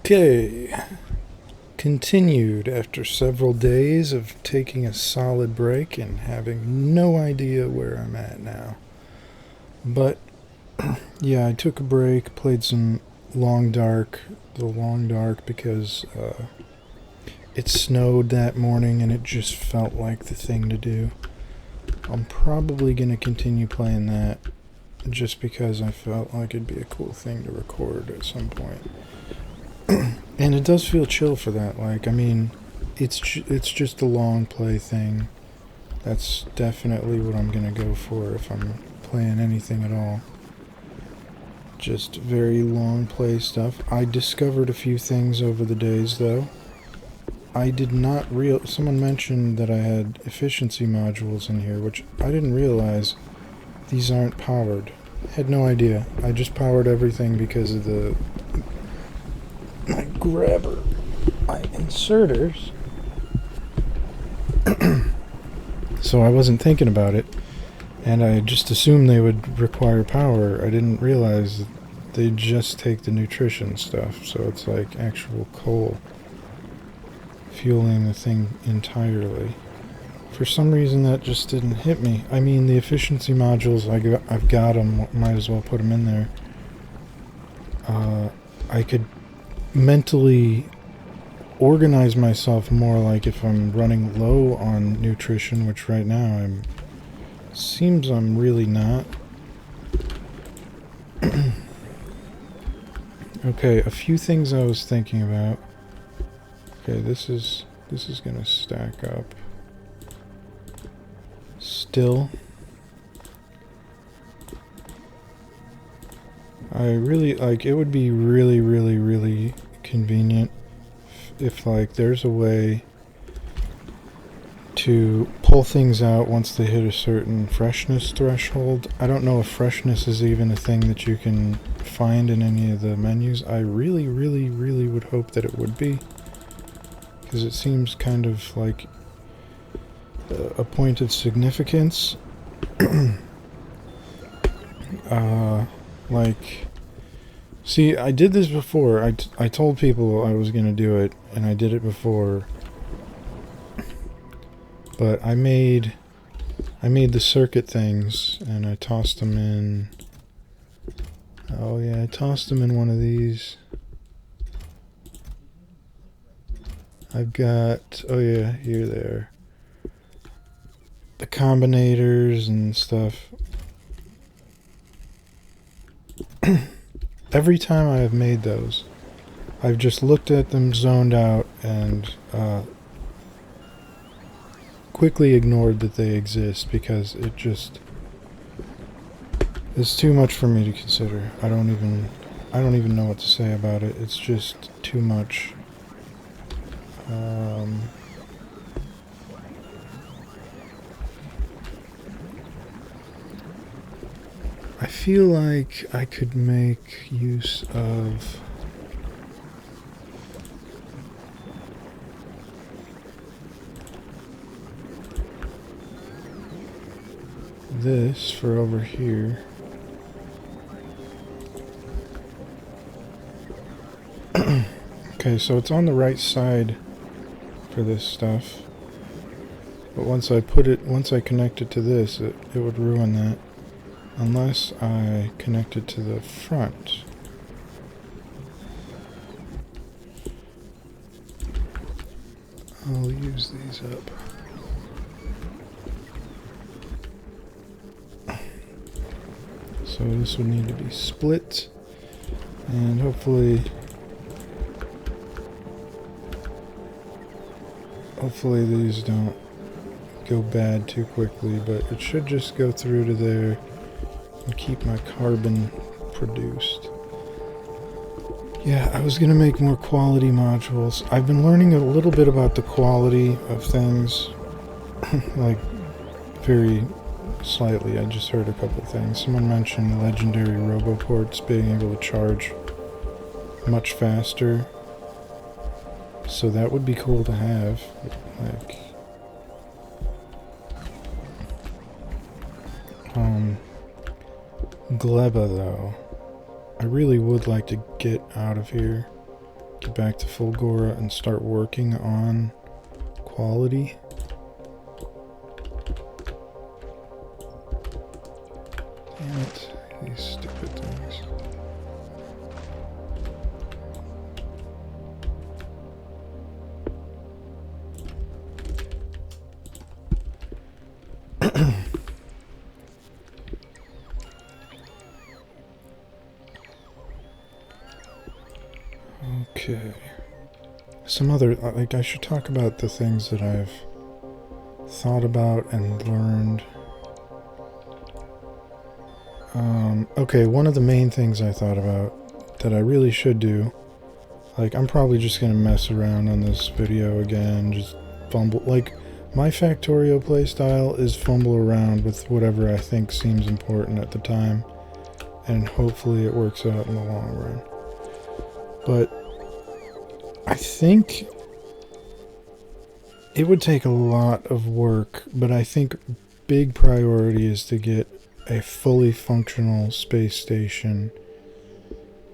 Okay, continued after several days of taking a solid break and having no idea where I'm at now. But yeah, I took a break, played some the Long Dark, because it snowed that morning and it just felt like the thing to do. I'm probably going to continue playing that just because I felt like it'd be a cool thing to record at some point. And it does feel chill for that. Like, I mean, it's just a long play thing. That's definitely what I'm gonna go for if I'm playing anything at all. Just very long play stuff. I discovered a few things over the days, though. I did not Someone mentioned that I had efficiency modules in here, which I didn't realize. These aren't powered. I had no idea. I just powered everything because of my inserters. So I wasn't thinking about it, and I just assumed they would require power. I didn't realize that they just take the nutrition stuff, so it's like actual coal fueling the thing entirely. For some reason that just didn't hit me. I mean, the efficiency modules, I've got them, might as well put them in there. I could mentally organize myself more, like if I'm running low on nutrition, which right now seems I'm really not. Okay, a few things I was thinking about. Okay, this is gonna stack up. Still, I really like, it would be really, really, really convenient if like there's a way to pull things out once they hit a certain freshness threshold. I don't know if freshness is even a thing that you can find in any of the menus. I really, really, really would hope that it would be, because it seems kind of like a point of significance. Like, see, I did this before. I told people I was going to do it, and I did it before. But I made the circuit things, and I tossed them in. Oh yeah, I tossed them in one of these. I've got, oh yeah, here they are. The combinators and stuff. Every time I have made those, I've just looked at them zoned out and quickly ignored that they exist, because it just is too much for me to consider. I don't even know what to say about it. It's just too much. I feel like I could make use of this for over here. Okay, so it's on the right side for this stuff. But once I connect it to this, it would ruin that. Unless I connect it to the front. I'll use these up. So this would need to be split, and hopefully these don't go bad too quickly, but it should just go through to there and keep my carbon produced. Yeah, I was gonna make more quality modules. I've been learning a little bit about the quality of things, like very slightly. I just heard a couple things. Someone mentioned legendary roboports being able to charge much faster, so that would be cool to have. Like, Gleba though, I really would like to get out of here. get back to Fulgora and start working on quality. Damn it, these stupid things. Okay. Some other, like, I should talk about the things that I've thought about and learned. Okay, one of the main things I thought about that I really should do, like, I'm probably just gonna mess around on this video again, just fumble, like, my Factorio playstyle is fumble around with whatever I think seems important at the time, and hopefully it works out in the long run. But I think it would take a lot of work, but I think big priority is to get a fully functional space station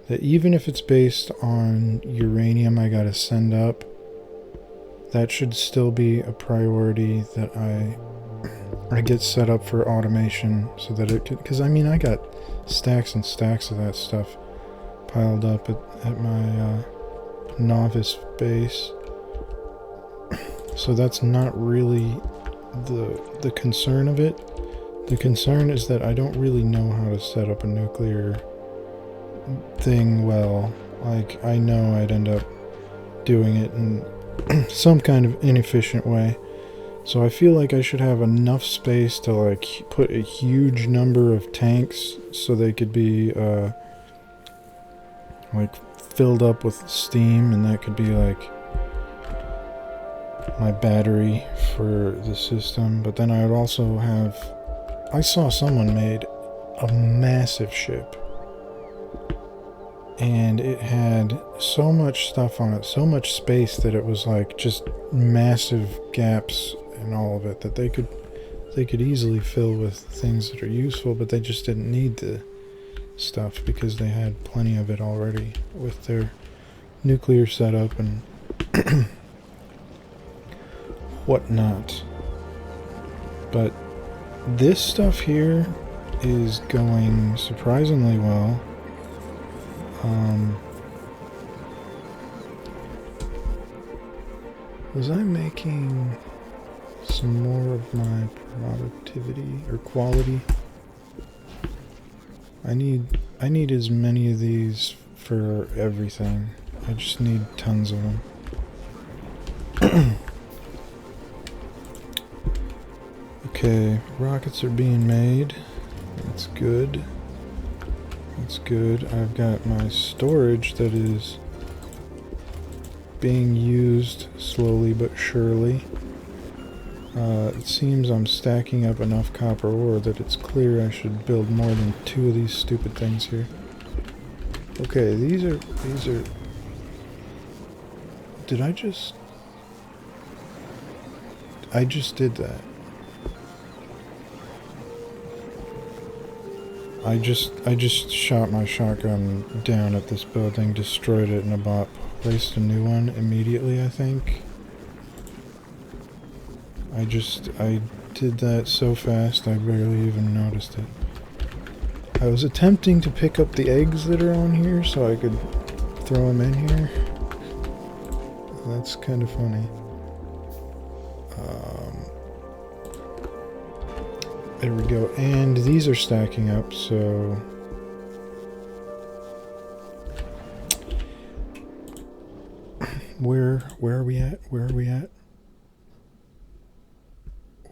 that, even if it's based on uranium I gotta send up, that should still be a priority that I get set up for automation so that it could, because I mean I got stacks and stacks of that stuff piled up at my novice base, so that's not really the concern of it. The concern is that I don't really know how to set up a nuclear thing well. Like, I know I'd end up doing it in some kind of inefficient way. So I feel like I should have enough space to, like, put a huge number of tanks so they could be, like, filled up with steam, and that could be, like, my battery for the system. But then I would also have... I saw someone made a massive ship, and it had so much stuff on it, so much space, that it was like just massive gaps in all of it that they could easily fill with things that are useful, but they just didn't need the stuff because they had plenty of it already with their nuclear setup and whatnot. But this stuff here is going surprisingly well. Was I making some more of my productivity or quality? I need as many of these for everything. I just need tons of them. Okay, rockets are being made. That's good. That's good. I've got my storage that is being used slowly but surely. It seems I'm stacking up enough copper ore that it's clear I should build more than 2 of these stupid things here. Okay, these are... Did I just did that. I just shot my shotgun down at this building, destroyed it, and about placed a new one immediately, I think. I did that so fast I barely even noticed it. I was attempting to pick up the eggs that are on here so I could throw them in here. That's kind of funny. There we go. And these are stacking up, so... Where are we at? Where are we at?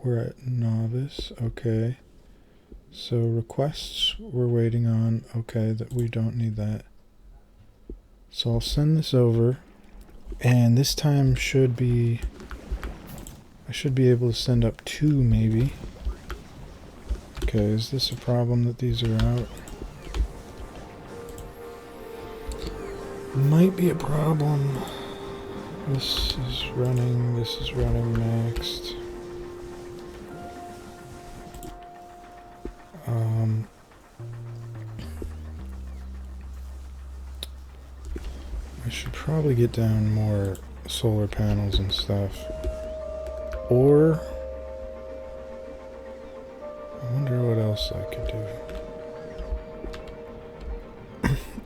We're at novice. Okay. So requests we're waiting on. Okay, that we don't need that. So I'll send this over. And this time should be... I should be able to send up 2 maybe. Okay, is this a problem that these are out? Might be a problem. This is running next. I should probably get down more solar panels and stuff. Or I wonder what else I could do.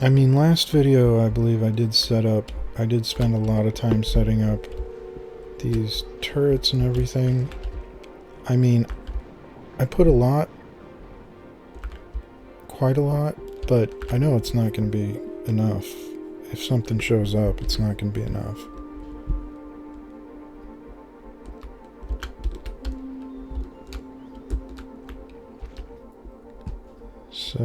I mean, last video I believe I did spend a lot of time setting up these turrets and everything. I mean, I put quite a lot, but I know it's not going to be enough. If something shows up, it's not going to be enough. So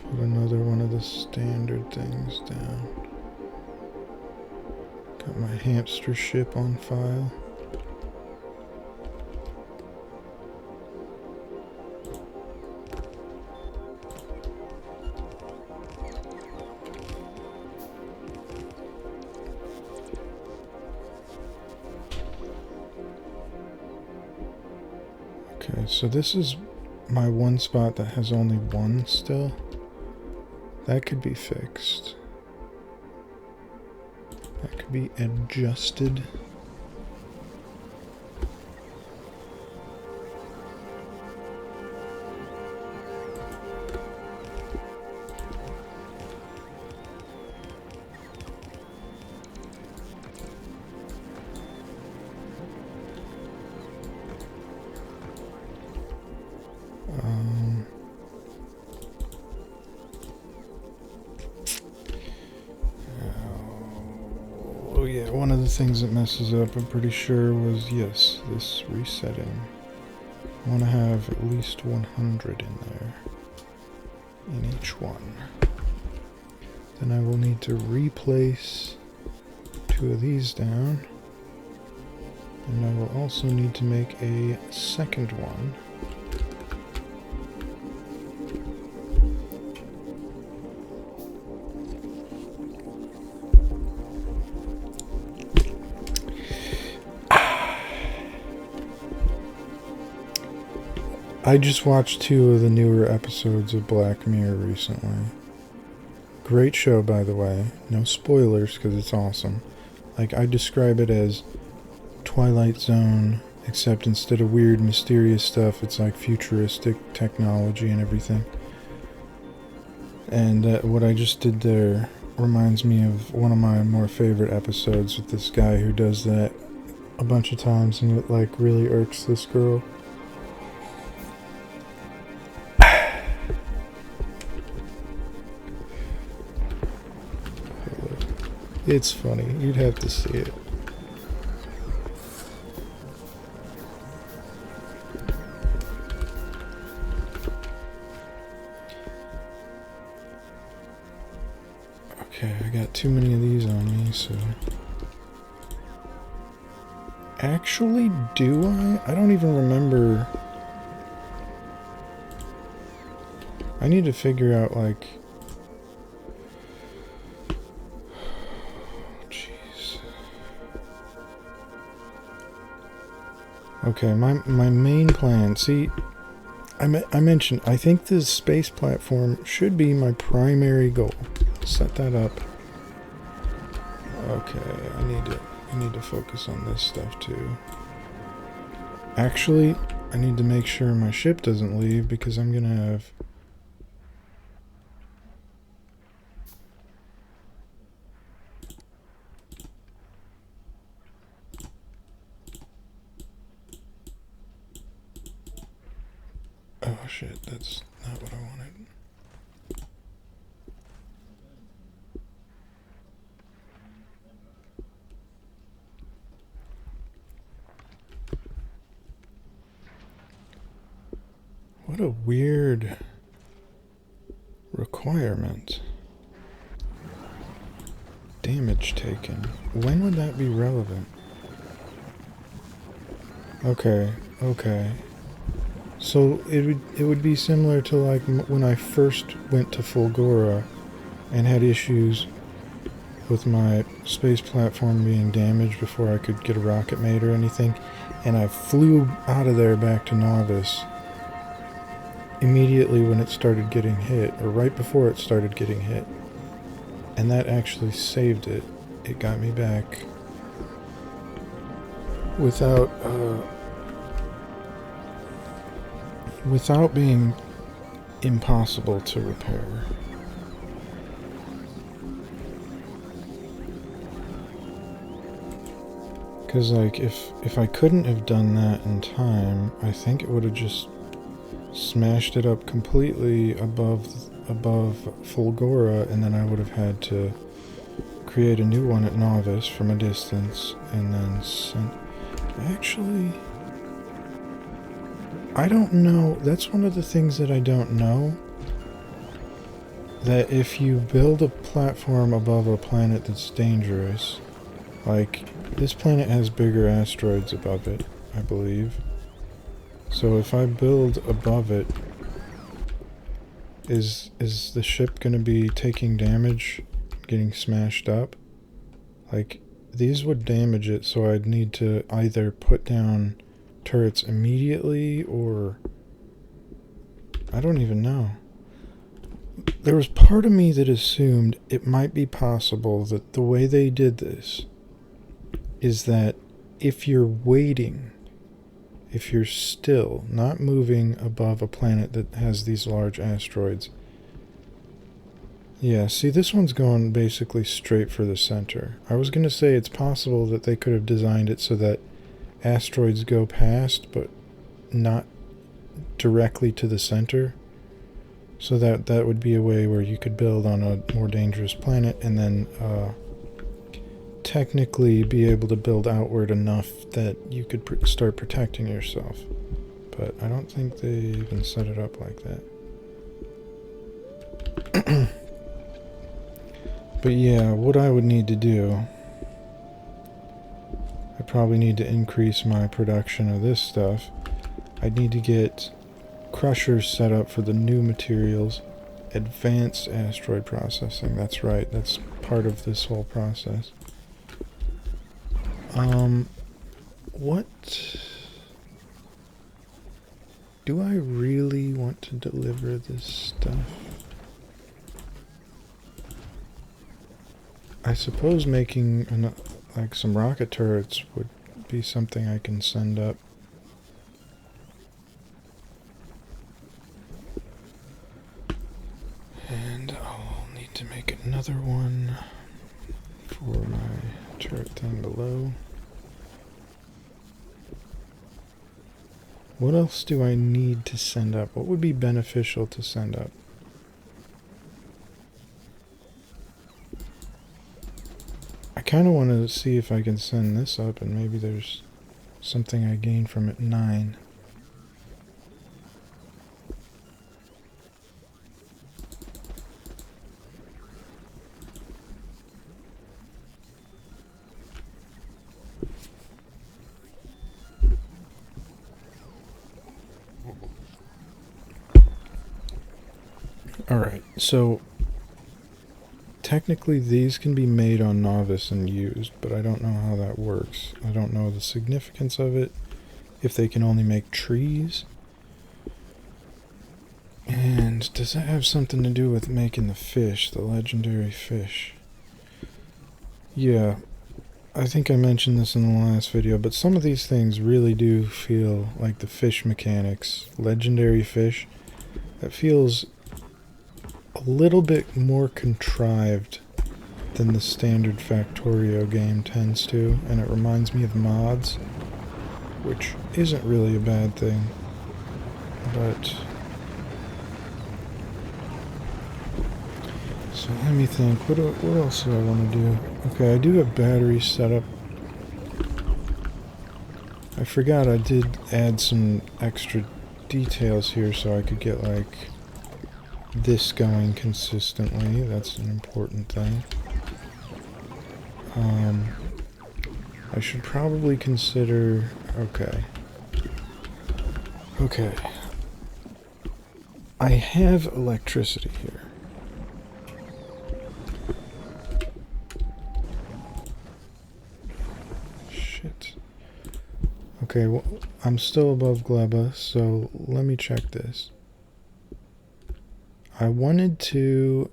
put another one of the standard things down. Got my hamster ship on file. Okay, so this is my one spot that has only one still. That could be fixed. That could be adjusted. Oh yeah, one of the things that messes up, I'm pretty sure, was, yes, this resetting. I want to have at least 100 in there, in each one. Then I will need to replace 2 of these down. And I will also need to make a second one. I just watched 2 of the newer episodes of Black Mirror recently. Great show, by the way. No spoilers, because it's awesome. Like, I describe it as Twilight Zone, except instead of weird, mysterious stuff, it's like futuristic technology and everything. And what I just did there reminds me of one of my more favorite episodes with this guy who does that a bunch of times, and it, like, really irks this girl. It's funny. You'd have to see it. Okay, I got too many of these on me, so... Actually, do I? I don't even remember... I need to figure out, like... Okay, my main plan, see, I mentioned, I think this space platform should be my primary goal. Set that up. Okay, I need to focus on this stuff too. Actually, I need to make sure my ship doesn't leave, because I'm gonna have... Oh shit, that's not what I wanted. What a weird requirement. Damage taken. When would that be relevant? Okay, okay. So it would be similar to like when I first went to Fulgora and had issues with my space platform being damaged before I could get a rocket made or anything, and I flew out of there back to Novice immediately when it started getting hit, or right before it started getting hit. And that actually saved it. It got me back without being impossible to repair. Because, like, if I couldn't have done that in time, I think it would have just smashed it up completely above Fulgora, and then I would have had to create a new one at Novice from a distance, and then send... Actually, I don't know. That's one of the things that I don't know. That if you build a platform above a planet that's dangerous, like, this planet has bigger asteroids above it, I believe. So if I build above it, is the ship going to be taking damage, getting smashed up? Like, these would damage it, so I'd need to either put down turrets immediately, or... I don't even know. There was part of me that assumed it might be possible that the way they did this is that if you're waiting, if you're still, not moving above a planet that has these large asteroids. Yeah, see, this one's going basically straight for the center. I was going to say it's possible that they could have designed it so that asteroids go past, but not directly to the center. So that would be a way where you could build on a more dangerous planet and then technically be able to build outward enough that you could start protecting yourself. But I don't think they even set it up like that. But yeah, what I would need to do, I probably need to increase my production of this stuff. I'd need to get crushers set up for the new materials. Advanced asteroid processing, that's right, that's part of this whole process. What do I really want to deliver this stuff? I suppose making like some rocket turrets would be something I can send up. And I'll need to make another one for my turret thing below. What else do I need to send up? What would be beneficial to send up? I kind of want to see if I can send this up, and maybe there's something I gain from it. 9. Alright, so technically these can be made on Novice and used, but I don't know how that works. I don't know the significance of it, if they can only make trees. And does that have something to do with making the fish, the legendary fish? Yeah, I think I mentioned this in the last video, but some of these things really do feel like the fish mechanics. Legendary fish, that feels a little bit more contrived than the standard Factorio game tends to, and it reminds me of mods, which isn't really a bad thing, but... So let me think, what else do I want to do? Okay, I do have batteries set up. I forgot I did add some extra details here so I could get, like, this going consistently. That's an important thing. I should probably consider... Okay. I have electricity here. Shit. Okay, well, I'm still above Gleba, so let me check this. I wanted to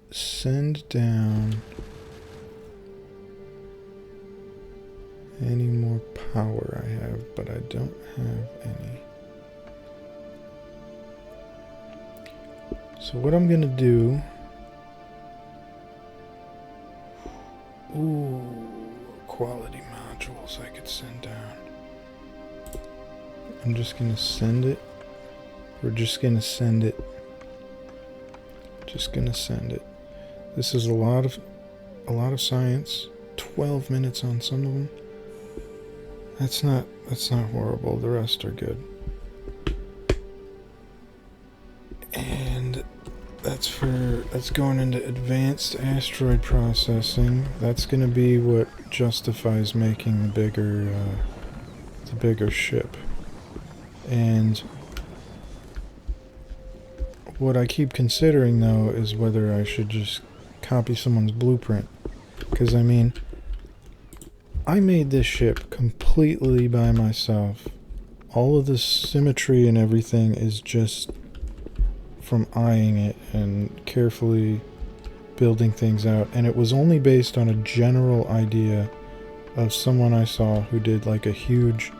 send down any more power I have, but I don't have any. So what I'm gonna do... Ooh, quality modules I could send down. I'm just gonna send it. We're just gonna send it. Just gonna send it. This is a lot of science. 12 minutes on some of them. That's not horrible. The rest are good. And that's going into advanced asteroid processing. That's gonna be what justifies making the bigger ship. And what I keep considering, though, is whether I should just copy someone's blueprint. Because, I mean, I made this ship completely by myself. All of the symmetry and everything is just from eyeing it and carefully building things out. And it was only based on a general idea of someone I saw who did like a huge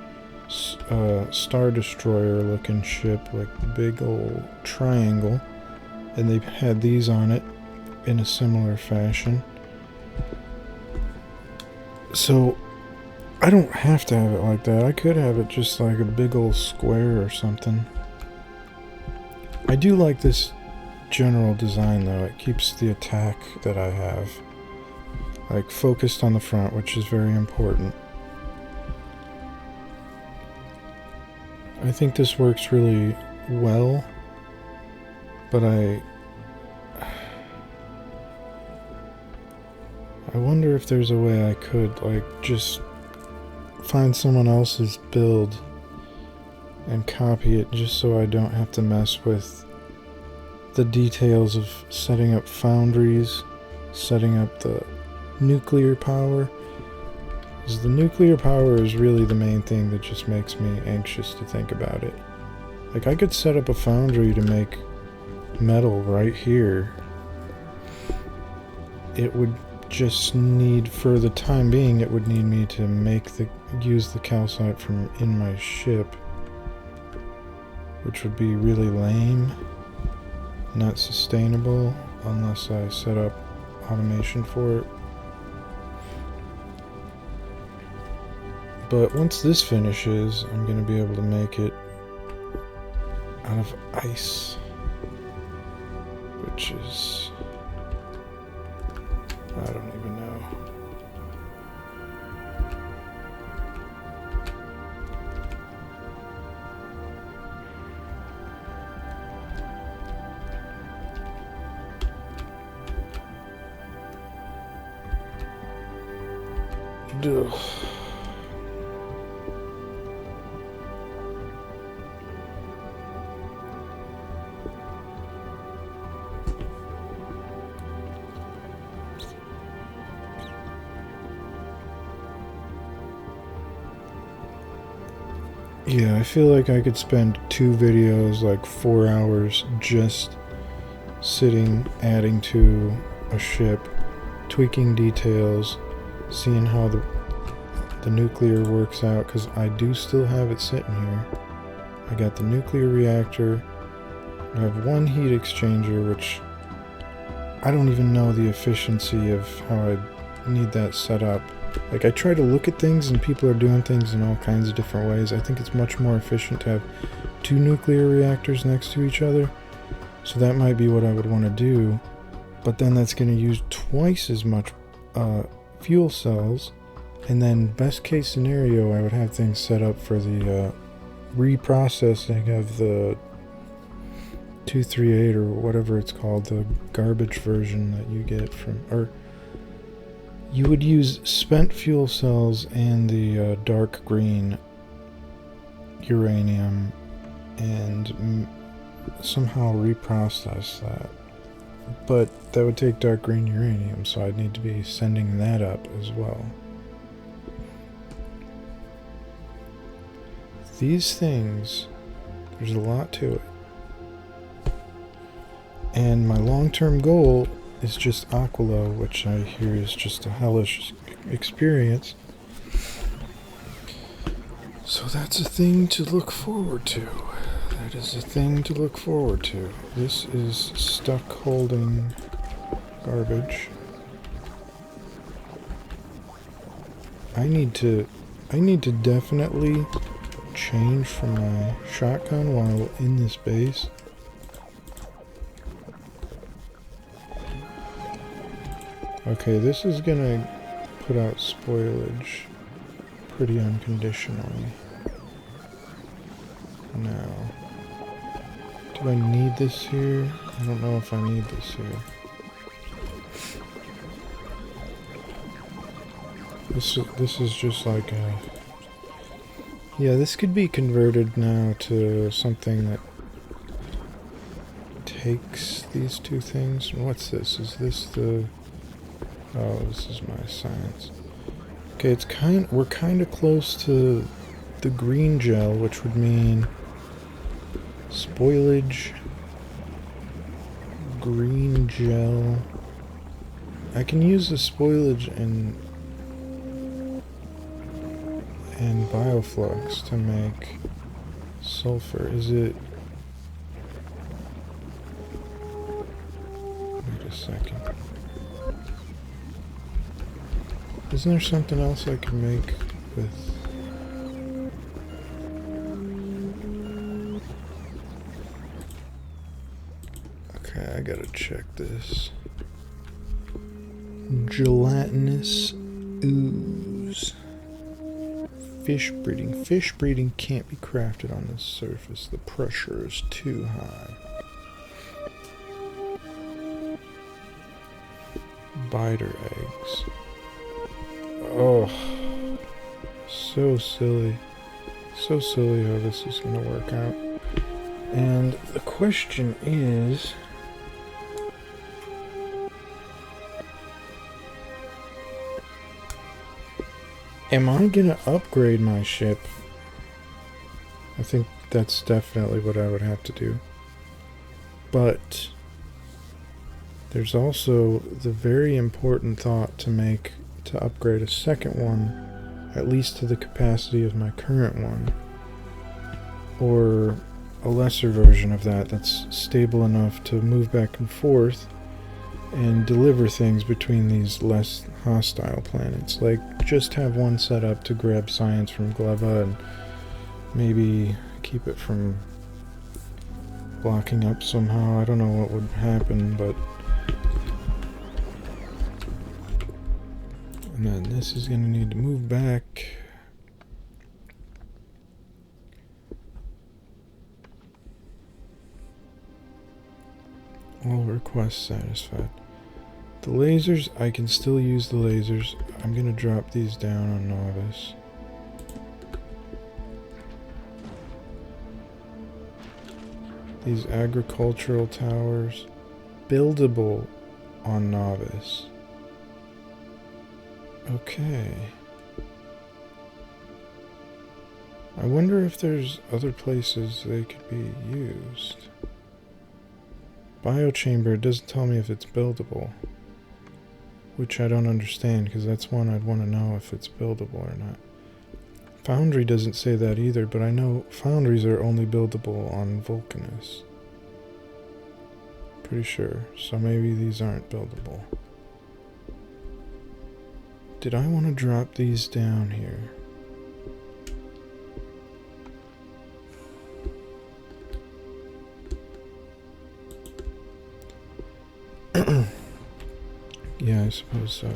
Star Destroyer looking ship, like the big old triangle, and they had these on it in a similar fashion. So I don't have to have it like that. I could have it just like a big old square or something. I do like this general design though. It keeps the attack that I have like focused on the front, which is very important. I think this works really well, but I wonder if there's a way I could like just find someone else's build and copy it just so I don't have to mess with the details of setting up foundries, setting up the nuclear power. Because the nuclear power is really the main thing that just makes me anxious to think about it. Like, I could set up a foundry to make metal right here. It would just need, for the time being, it would need me to use the calcite from in my ship. Which would be really lame. Not sustainable, unless I set up automation for it. But once this finishes, I'm going to be able to make it out of ice, which is, I don't even know. Ugh. Yeah, I feel like I could spend 2 videos, like 4 hours, just sitting, adding to a ship, tweaking details, seeing how the nuclear works out, because I do still have it sitting here. I got the nuclear reactor, I have 1 heat exchanger, which I don't even know the efficiency of how I need that set up. Like, I try to look at things and people are doing things in all kinds of different ways. I think it's much more efficient to have 2 nuclear reactors next to each other. So that might be what I would want to do. But then that's going to use twice as much fuel cells. And then best case scenario, I would have things set up for the reprocessing of the 238 or whatever it's called, the garbage version that you get from... or you would use spent fuel cells and the dark green uranium and somehow reprocess that. But that would take dark green uranium, so I'd need to be sending that up as well. these things, there's a lot to it. And my long-term goal is just Aquilo, which I hear is just a hellish experience. So that's a thing to look forward to. That is a thing to look forward to. This is stuck holding garbage. I need to definitely change from my shotgun while in this base. Okay, this is gonna put out spoilage pretty unconditionally. Now, do I need this here? I don't know if I need this here. This is just like a... Yeah, this could be converted now to something that takes these two things. What's this? Is this the... Oh, this is my science. Okay, we're kind of close to the green gel, which would mean spoilage, green gel. I can use the spoilage and bioflux to make sulfur. Is it... Wait a second. Isn't there something else I can make with... Okay, I gotta check this. Gelatinous ooze. Fish breeding. Fish breeding can't be crafted on this surface. The pressure is too high. Biter eggs. Oh, so silly. So silly how this is going to work out. And the question is... Am I going to upgrade my ship? I think that's definitely what I would have to do. But there's also the very important thought to make to upgrade a second one, at least to the capacity of my current one. Or a lesser version of that that's stable enough to move back and forth and deliver things between these less hostile planets. Like, just have one set up to grab science from Gleba and maybe keep it from blocking up somehow. I don't know what would happen, but... And then this is going to need to move back. All requests satisfied. The lasers, I can still use the lasers. I'm going to drop these down on Novice. These agricultural towers, buildable on Novice. Okay. I wonder if there's other places they could be used. Biochamber, it doesn't tell me if it's buildable. Which I don't understand, because that's one I'd want to know if it's buildable or not. Foundry doesn't say that either, but I know foundries are only buildable on Vulcanus. Pretty sure. So maybe these aren't buildable. Did I want to drop these down here? Yeah, I suppose so.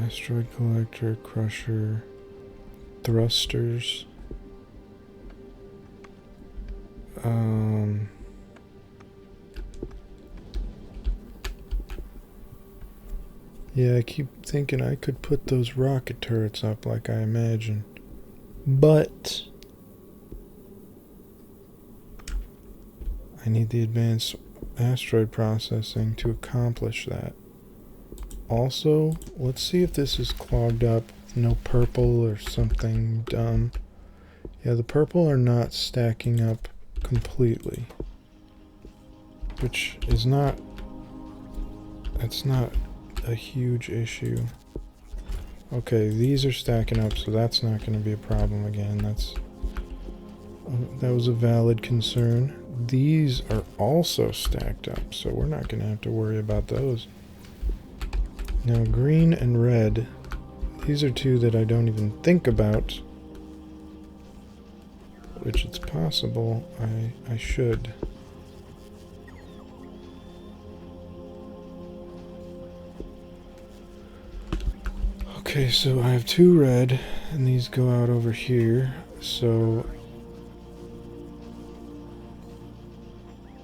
Asteroid collector, crusher, thrusters. Yeah, I keep thinking I could put those rocket turrets up like I imagined. But I need the advanced asteroid processing to accomplish that. Also, let's see if this is clogged up with no purple or something dumb. Yeah, the purple are not stacking up completely. Which is not... That's not a huge issue. Okay, these are stacking up, so that's not going to be a problem again. That was a valid concern. These are also stacked up, so we're not going to have to worry about those. Now, green and red, these are two that I don't even think about, which it's possible I should. Okay, so I have two red, and these go out over here, so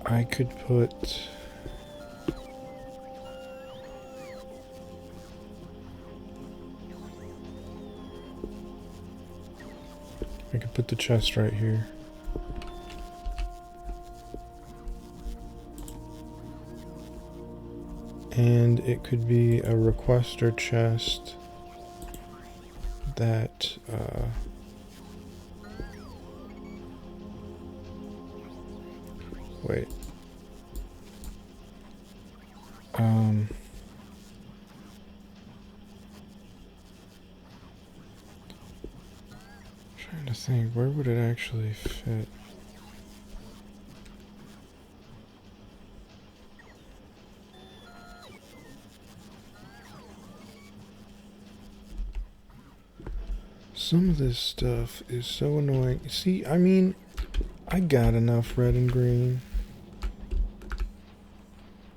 I could put... I could put the chest right here. And it could be a requester chest that wait. Trying to think, where would it actually fit? Some of this stuff is so annoying. See, I mean, I got enough red and green.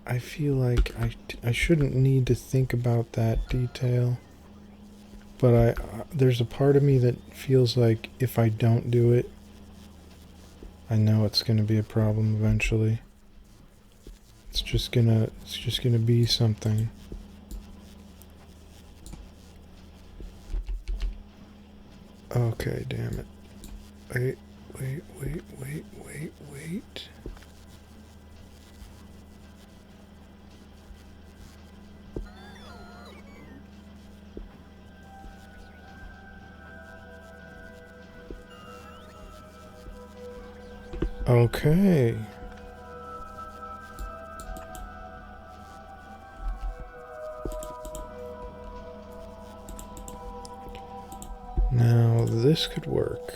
I feel like I shouldn't need to think about that detail. But there's a part of me that feels like if I don't do it, I know it's going to be a problem eventually. It's just gonna be something. Okay, damn it. Wait. Okay. Now this could work.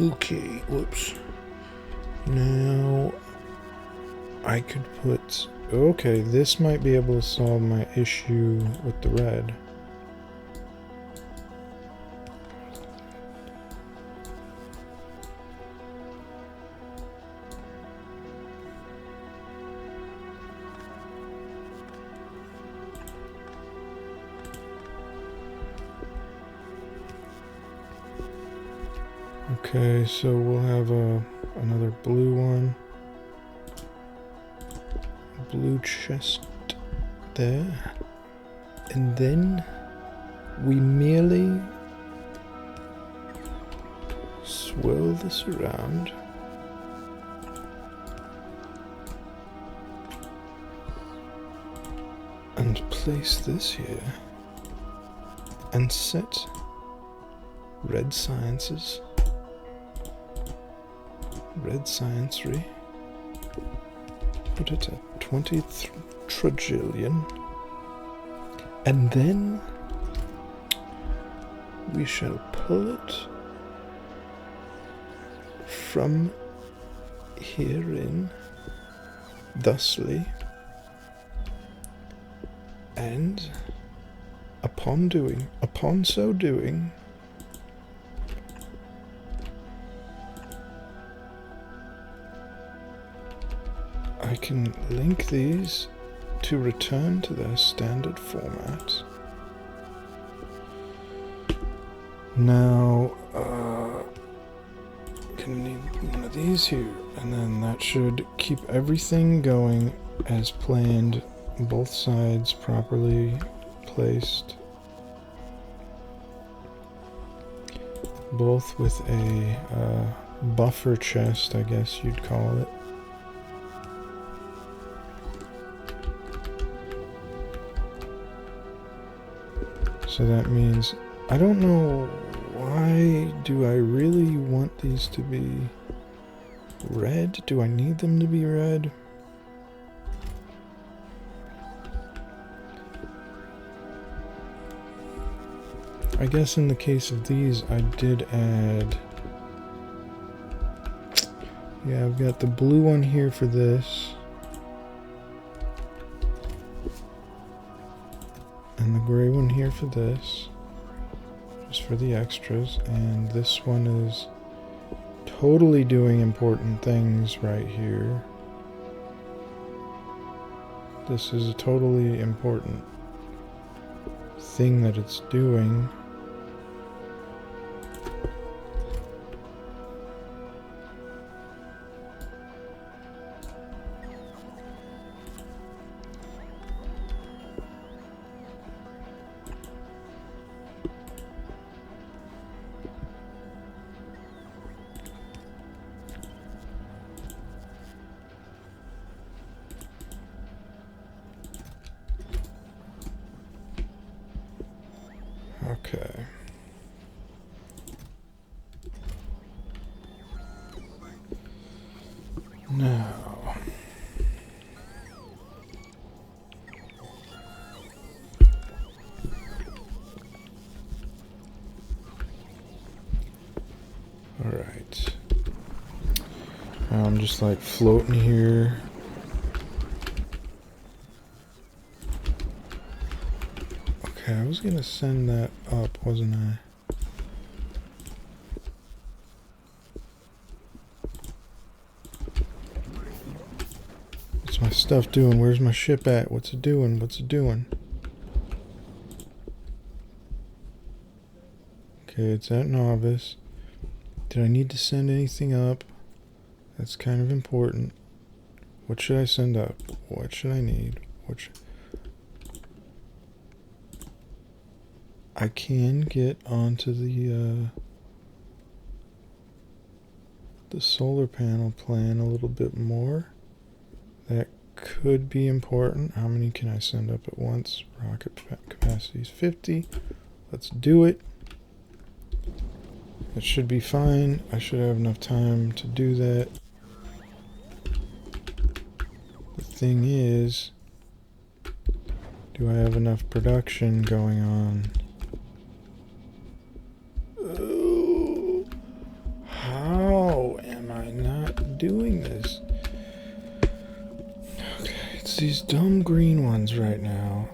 Okay, whoops. Now, I could put... Okay, this might be able to solve my issue with the red. Okay, so we'll have another blue one. Blue chest there. And then we merely swirl this around. And place this here. And set red sciences. Red sciencery. Put it at 20 trillion. And then we shall pull it from herein thusly, and upon so doing, I can link these to return to their standard format. Now, gonna need one of these here, and then that should keep everything going as planned, both sides properly placed, both with a buffer chest, I guess you'd call it. So that means, I don't know, why do I really want these to be red? Do I need them to be red? I guess in the case of these, I did add... Yeah, I've got the blue one here for this. And the gray one here for this. Just for the extras. And this one is totally doing important things right here. This is a totally important thing that it's doing. Okay. Now, all right. I'm just like floating here. Okay, I was gonna send that up, wasn't I? What's my stuff doing? Where's my ship at? What's it doing? What's it doing? Okay, it's at novice. Did I need to send anything up? That's kind of important. What should I send up? What should I need? I can get onto the solar panel plan a little bit more. That could be important. How many can I send up at once? Rocket capacity is 50. Let's do it. It should be fine. I should have enough time to do that. The thing is, do I have enough production going on? Oh, how am I not doing this? Okay, it's these dumb green ones right now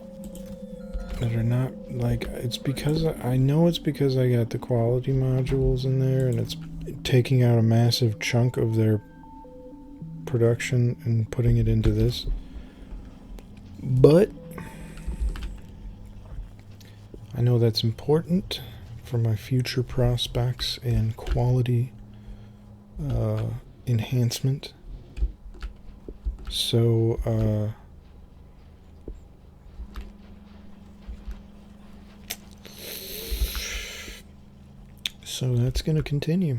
that are not, like, it's because I know it's because I got the quality modules in there and it's taking out a massive chunk of their production and putting it into this. But I know that's important for my future prospects and quality enhancement. So that's going to continue.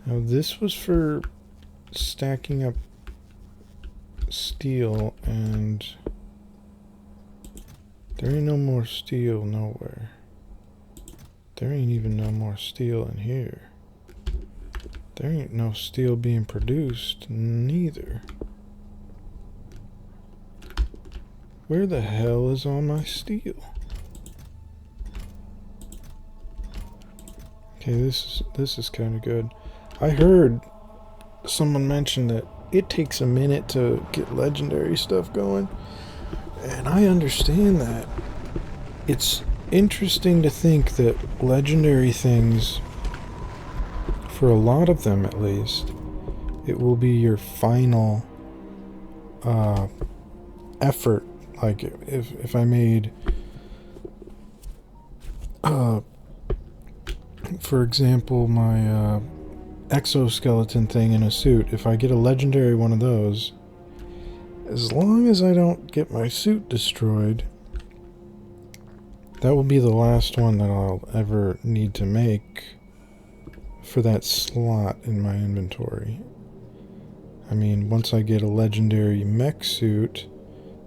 Now this was for stacking up steel, and there ain't no more steel nowhere. There ain't even no more steel in here. There ain't no steel being produced neither. Where the hell is all my steel? Okay, this is kind of good. I heard someone mention that it takes a minute to get legendary stuff going, and I understand that. It's interesting to think that legendary things, for a lot of them at least, it will be your final effort. Like if I made for example my exoskeleton thing in a suit, if I get a legendary one of those, as long as I don't get my suit destroyed, that will be the last one that I'll ever need to make for that slot in my inventory. I mean, once I get a legendary mech suit,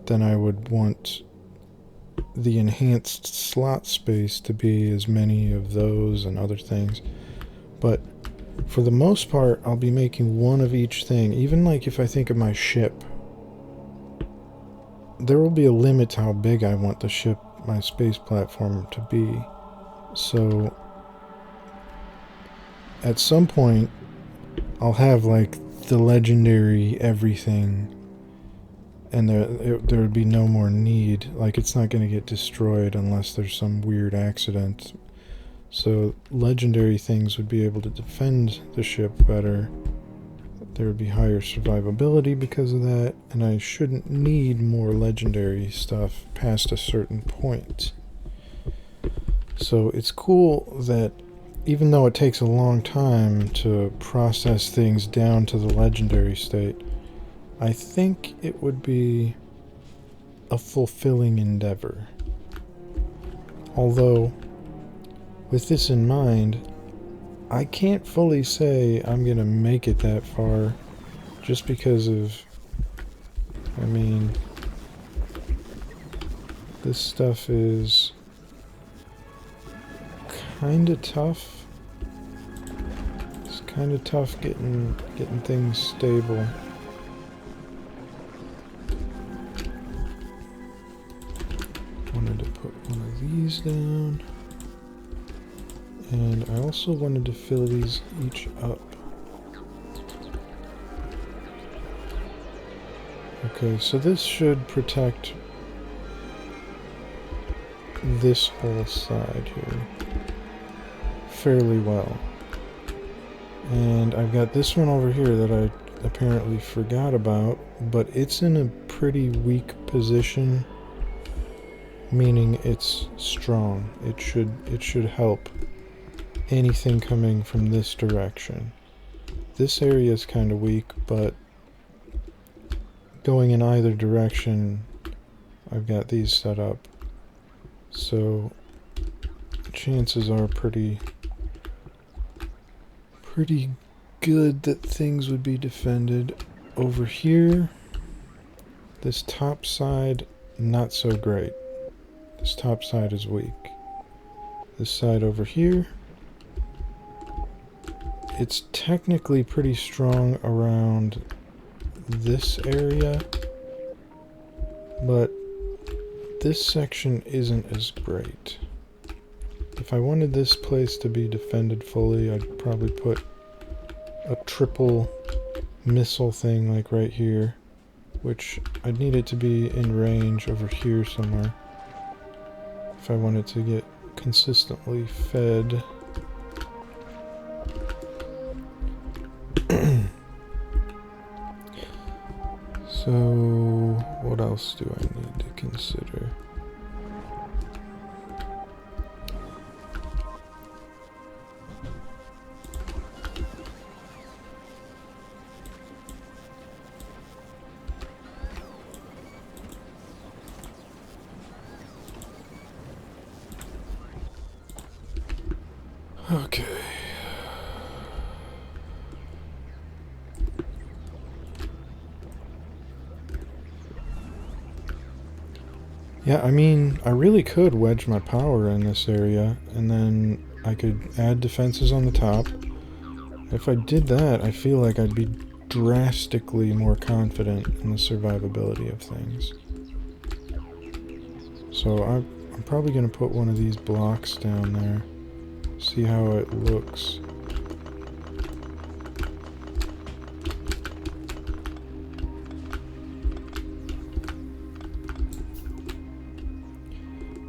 then I would want the enhanced slot space to be as many of those and other things. But for the most part, I'll be making one of each thing. Even like if I think of my ship, there will be a limit to how big I want the ship, my space platform, to be. So at some point, I'll have like the legendary everything, and there would be no more need. Like, it's not going to get destroyed unless there's some weird accident. So legendary things would be able to defend the ship better. There would be higher survivability because of that, and I shouldn't need more legendary stuff past a certain point. So it's cool that even though it takes a long time to process things down to the legendary state, I think it would be a fulfilling endeavor. Although, with this in mind, I can't fully say I'm gonna make it that far just because of, I mean, this stuff is kinda tough. It's kinda tough getting things stable. Wanted to put one of these down. And I also wanted to fill these each up. Okay, so this should protect this whole side here fairly well. And I've got this one over here that I apparently forgot about, but it's in a pretty weak position, meaning it's strong. It should help anything coming from this direction. This area is kind of weak, but going in either direction, I've got these set up. So chances are pretty good that things would be defended. Over here, this top side, not so great. This top side is weak. This side over here, it's technically pretty strong around this area, but this section isn't as great. If I wanted this place to be defended fully, I'd probably put a triple missile thing like right here, which I'd need it to be in range over here somewhere if I wanted to get consistently fed. So, what else do I need to consider? Okay. Yeah, I mean, I really could wedge my power in this area, and then I could add defenses on the top. If I did that, I feel like I'd be drastically more confident in the survivability of things. So I'm probably going to put one of these blocks down there, see how it looks.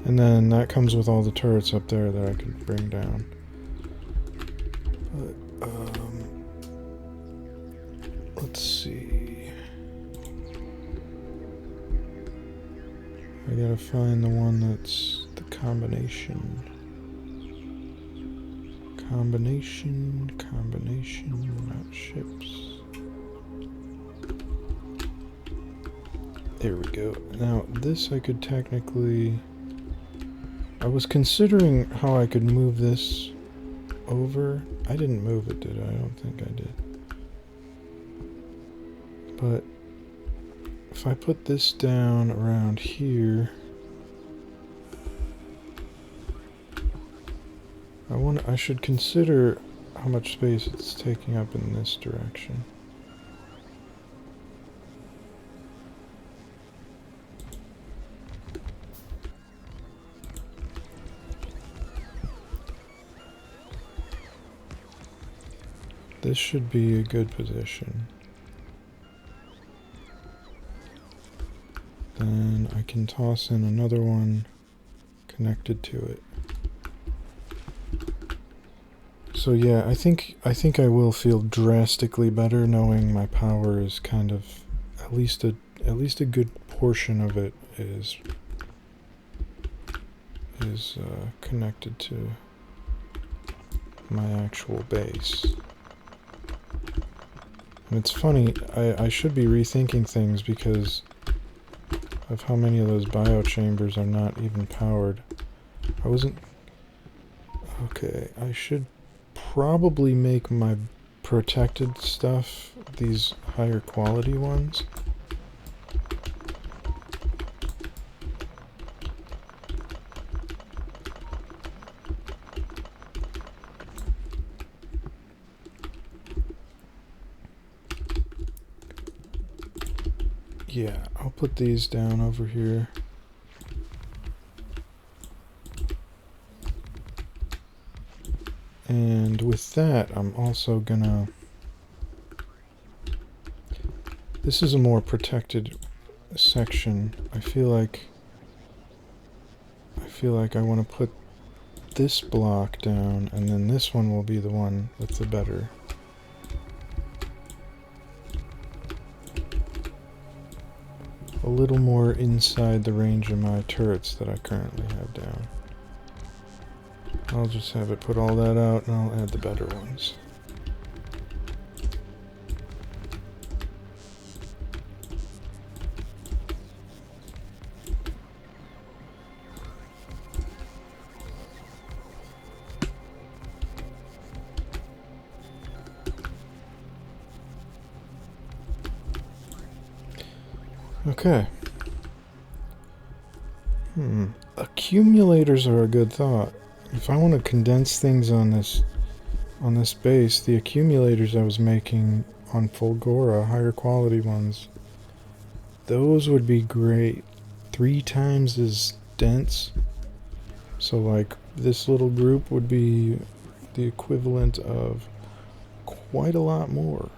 And then that comes with all the turrets up there that I can bring down. But, let's see. I gotta find the one that's the combination. Combination, not ships. There we go. Now, this I could technically... I was considering how I could move this over. I didn't move it, did I? I don't think I did. But if I put this down around here, I should consider how much space it's taking up in this direction. This should be a good position. Then I can toss in another one connected to it. So yeah, I think I will feel drastically better knowing my power is kind of at least a good portion of it is connected to my actual base. And it's funny, I should be rethinking things because of how many of those biochambers are not even powered. I wasn't... Okay, I should probably make my protected stuff these higher quality ones. Yeah, I'll put these down over here. And with that, I'm also gonna... This is a more protected section. I feel like I want to put this block down, and then this one will be the one with the better. A little more inside the range of my turrets that I currently have down. I'll just have it put all that out and I'll add the better ones. Okay. Accumulators are a good thought. If I want to condense things on this base, the accumulators I was making on Fulgora, higher quality ones, those would be great. 3 times as dense. So like this little group would be the equivalent of quite a lot more.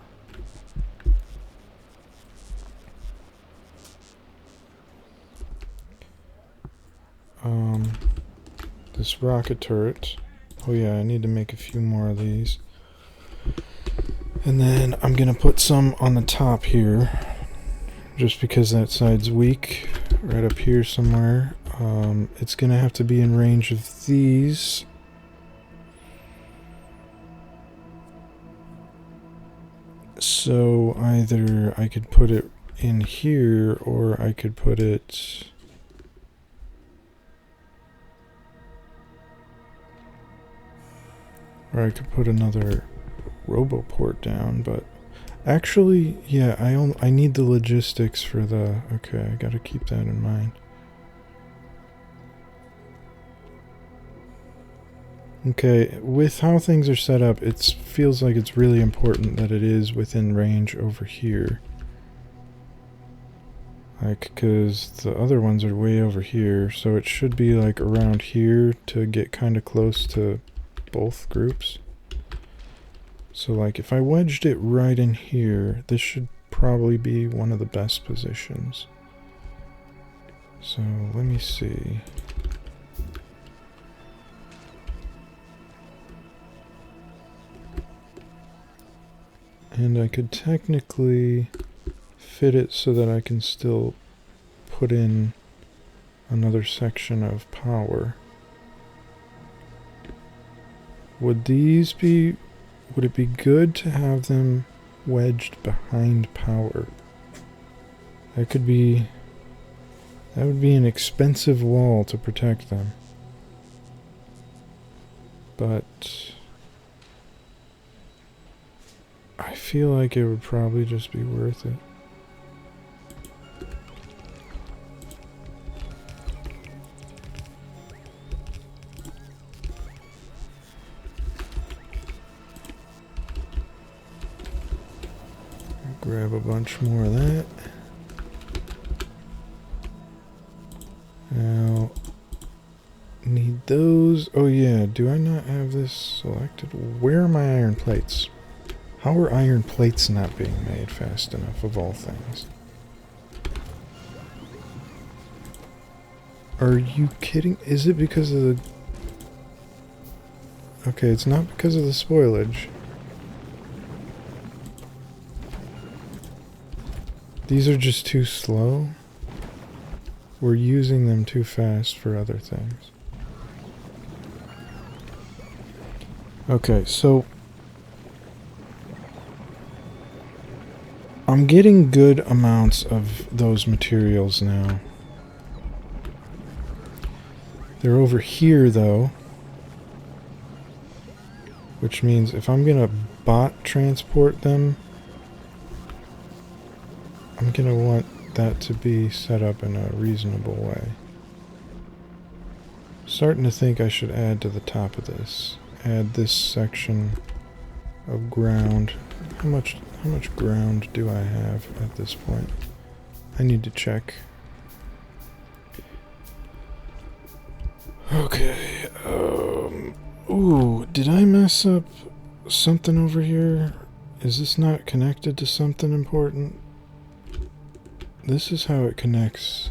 This rocket turret. Oh yeah, I need to make a few more of these. And then I'm gonna put some on the top here, just because that side's weak, right up here somewhere. It's gonna have to be in range of these. So either I could put it in here, or I could put it... Or I could put another RoboPort down, but actually, yeah, I need the logistics for the... Okay, I gotta keep that in mind. Okay, with how things are set up, it feels like it's really important that it is within range over here. Like, because the other ones are way over here, so it should be like around here to get kind of close to both groups. So like if I wedged it right in here, this should probably be one of the best positions. So let me see. And I could technically fit it so that I can still put in another section of power. Would it be good to have them wedged behind power? That would be an expensive wall to protect them. But I feel like it would probably just be worth it. Grab a bunch more of that. Now, need those. Oh yeah, do I not have this selected? Where are my iron plates? How are iron plates not being made fast enough, of all things? Are you kidding? Is it because of the... Okay, it's not because of the spoilage. These are just too slow. We're using them too fast for other things. Okay, so I'm getting good amounts of those materials now. They're over here though, which means if I'm gonna bot transport them, I'm gonna want that to be set up in a reasonable way. Starting to think I should add to the top of this. Add this section of ground. How much ground do I have at this point? I need to check. Okay, ooh, did I mess up something over here? Is this not connected to something important? This is how it connects.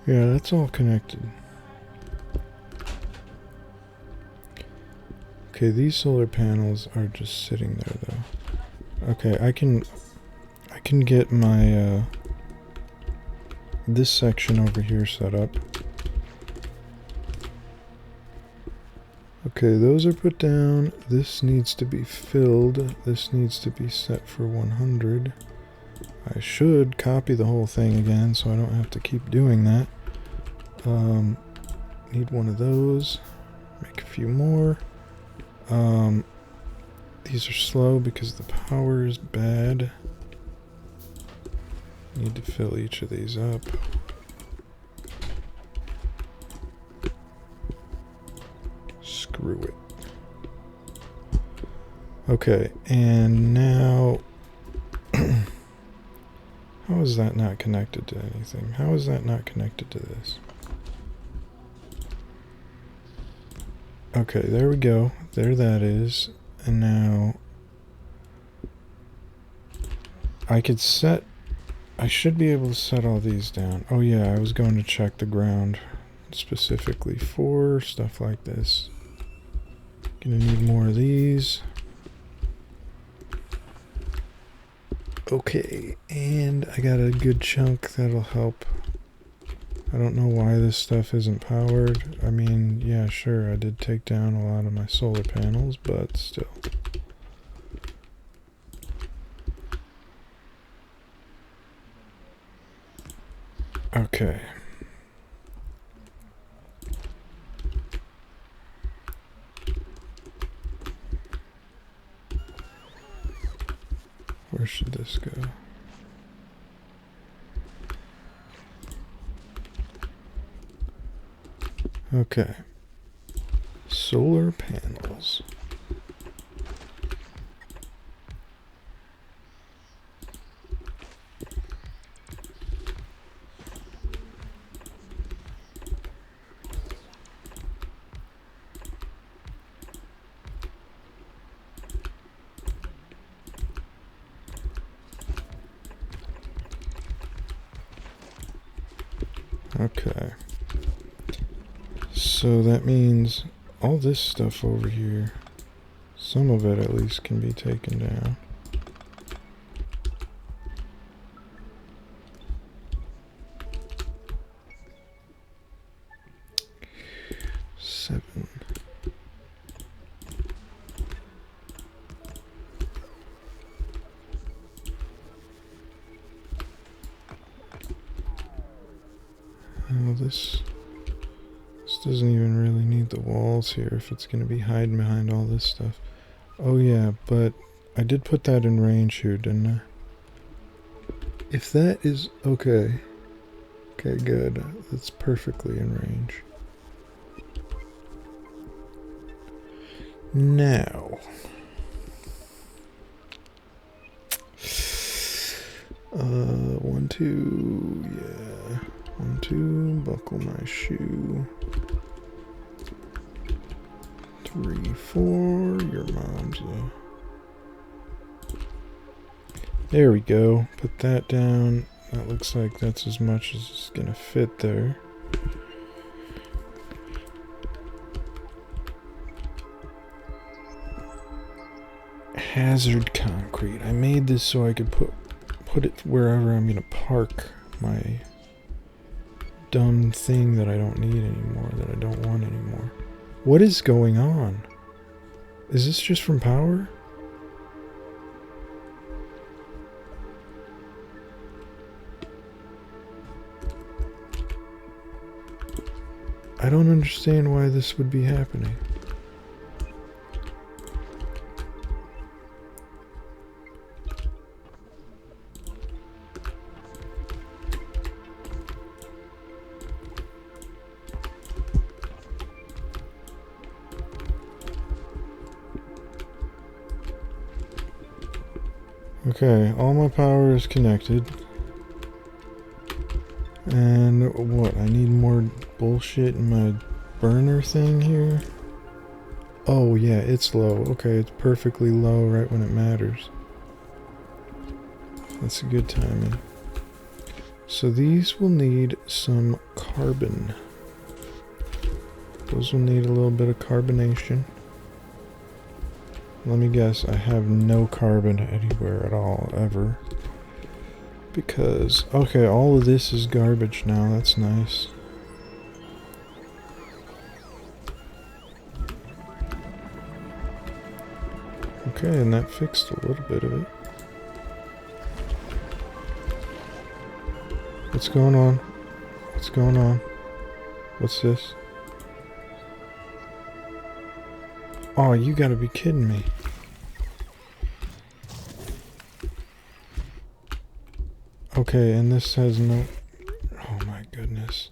Yeah, that's all connected. Okay, these solar panels are just sitting there though. Okay, I can get my this section over here set up. Okay, those are put down. This needs to be filled. This needs to be set for 100. I should copy the whole thing again so I don't have to keep doing that. Need one of those. Make a few more. These are slow because the power is bad. Need to fill each of these up. Screw it. Okay, and now... How is that not connected to anything? How is that not connected to this? Okay, there we go. There that is. And now... I should be able to set all these down. Oh yeah, I was going to check the ground specifically for stuff like this. Gonna need more of these. Okay, and I got a good chunk that'll help. I don't know why this stuff isn't powered. I mean, yeah, sure, I did take down a lot of my solar panels, but still. Okay. Where should this go? Okay. Solar panels. Okay. So that means all this stuff over here, some of it at least can be taken down. Well, this doesn't even really need the walls here if it's going to be hiding behind all this stuff. Oh yeah, but I did put that in range here, didn't I? If that is okay. Okay, good. That's perfectly in range. Now, 1, 2, yeah. 1, 2, buckle my shoe. 3, 4, your mom's There we go. Put that down. That looks like that's as much as it's gonna fit there. Hazard concrete. I made this so I could put it wherever I'm gonna park my dumb thing that I don't need anymore, that I don't want anymore. What is going on? Is this just from power? I don't understand why this would be happening. Okay, all my power is connected. And what? I need more bullshit in my burner thing here? Oh yeah, it's low. Okay, it's perfectly low right when it matters. That's a good timing. So these will need some carbon. Those will need a little bit of carbonation. Let me guess, I have no carbon anywhere at all, ever. Because, okay, all of this is garbage now, that's nice. Okay, and that fixed a little bit of it. What's going on? What's going on? What's this? Oh, you gotta be kidding me. Okay, and this has no... Oh my goodness.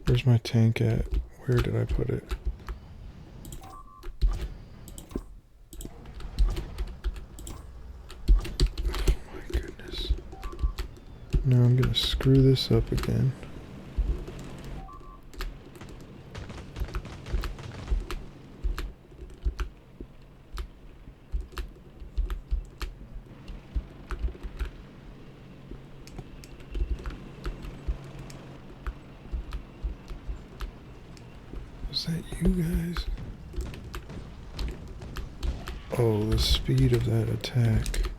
Where's my tank at? Where did I put it? Oh my goodness. Now I'm gonna screw this up again. Is that you guys? Oh, the speed of that attack.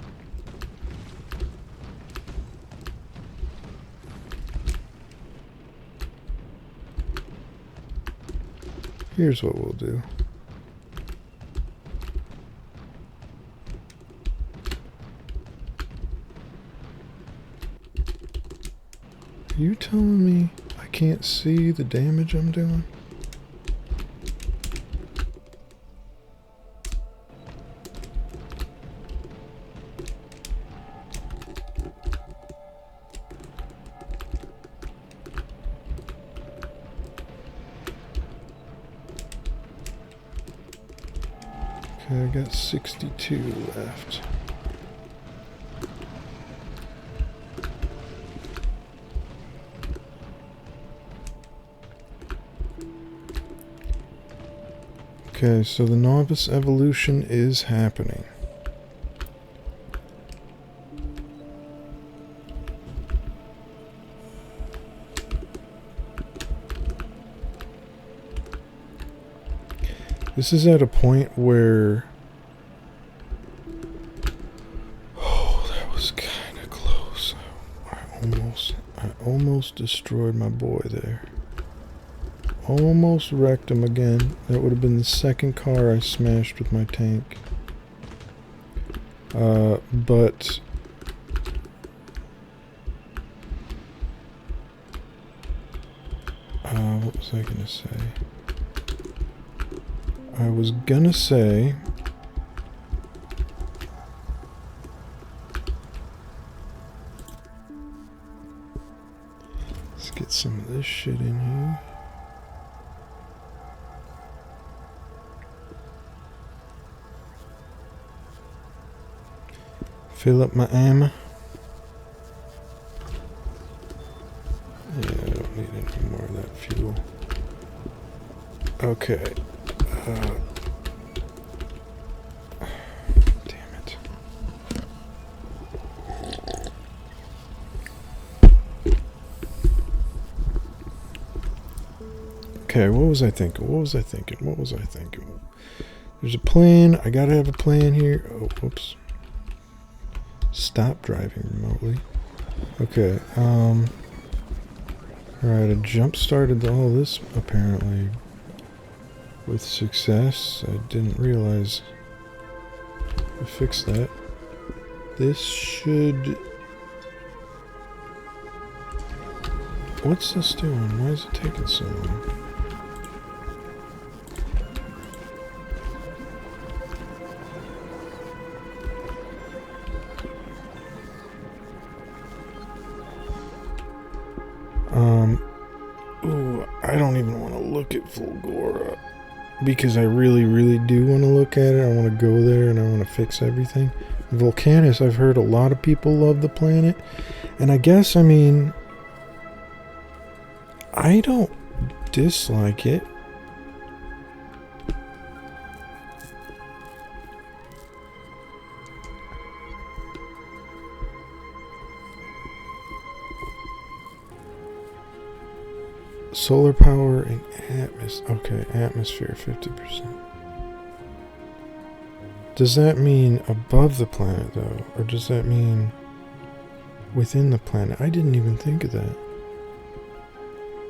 Here's what we'll do. Are you telling me I can't see the damage I'm doing? Okay, I got 62 left. Okay, so the novice evolution is happening. This is at a point where... Oh, that was kind of close. I almost destroyed my boy there. Almost wrecked him again. That would have been the second car I smashed with my tank. But... What was I gonna say? I was gonna say... Let's get some of this shit in here. Fill up my ammo. Yeah, I don't need any more of that fuel. Okay. Damn it. Okay, what was I thinking? There's a plan. I gotta have a plan here. Oh, whoops. Stop driving remotely. Okay, alright, I jump-started all this, apparently, with success. I didn't realize I fixed that. This should... What's this doing? Why is it taking so long? Ooh, I don't even want to look at Fulgora. Because I really, really do want to look at it. I want to go there and I want to fix everything. Volcanus, I've heard a lot of people love the planet. And I guess, I mean... I don't dislike it. Solar power and atmosphere. Okay, atmosphere 50%. Does that mean above the planet though? Or does that mean within the planet? I didn't even think of that.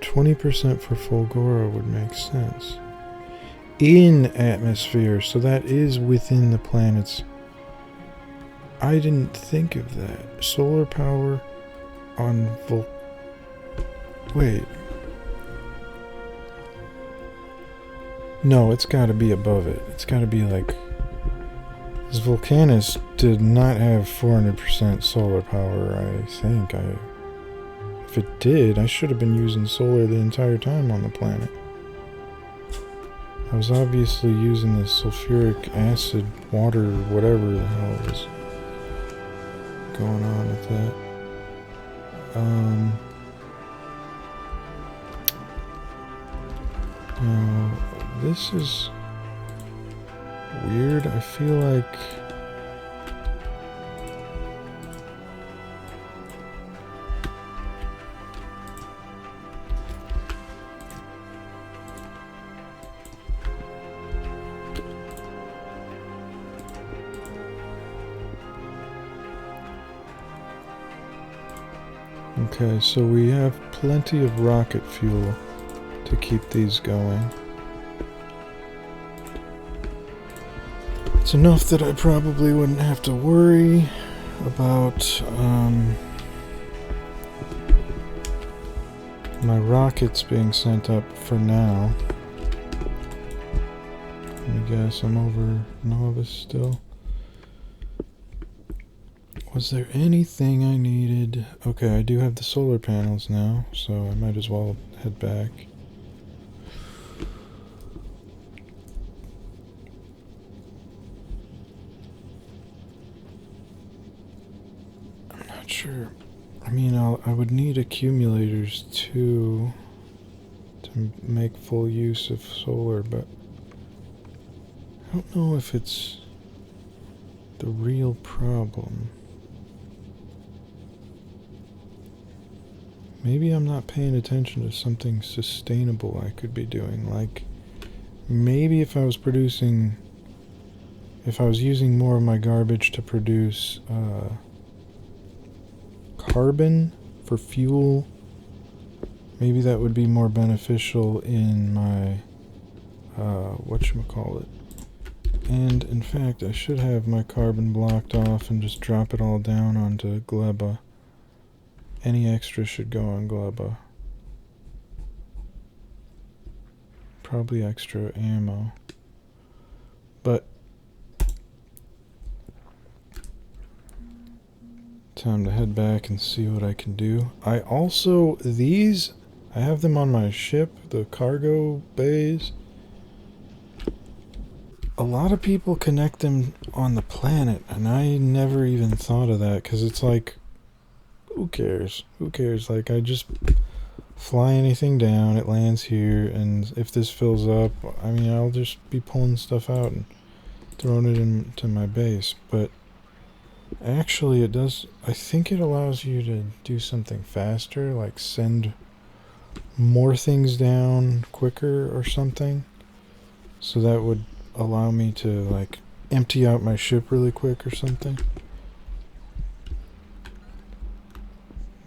20% for Fulgora would make sense. In atmosphere, so that is within the planets. I didn't think of that. Solar power on Wait. No, it's gotta be above it. It's gotta be like... This Volcanus did not have 400% solar power, I think. If it did, I should have been using solar the entire time on the planet. I was obviously using the sulfuric acid, water, whatever the hell was going on with that. Now, this is weird. I feel like... Okay, so we have plenty of rocket fuel to keep these going. It's enough that I probably wouldn't have to worry about my rockets being sent up for now. I guess I'm over Novus still. Was there anything I needed? Okay, I do have the solar panels now, so I might as well head back. I'm not sure. I mean, I would need accumulators too to make full use of solar, but I don't know if it's the real problem. Maybe I'm not paying attention to something sustainable I could be doing. Like, maybe if I was using more of my garbage to produce carbon for fuel, maybe that would be more beneficial in my, whatchamacallit. And, in fact, I should have my carbon blocked off and just drop it all down onto Gleba. Any extra should go on Gleba. probably extra ammo. But time to head back and see what I can do. I also, I have them on my ship, the cargo bays. A lot of people connect them on the planet, and I never even thought of that, because it's like, who cares? Who cares? Like, I just fly anything down, it lands here, and if this fills up, I mean, I'll just be pulling stuff out and throwing it into my base. But actually, it does, I think it allows you to do something faster, like send more things down quicker or something. So that would allow me to, like, empty out my ship really quick or something.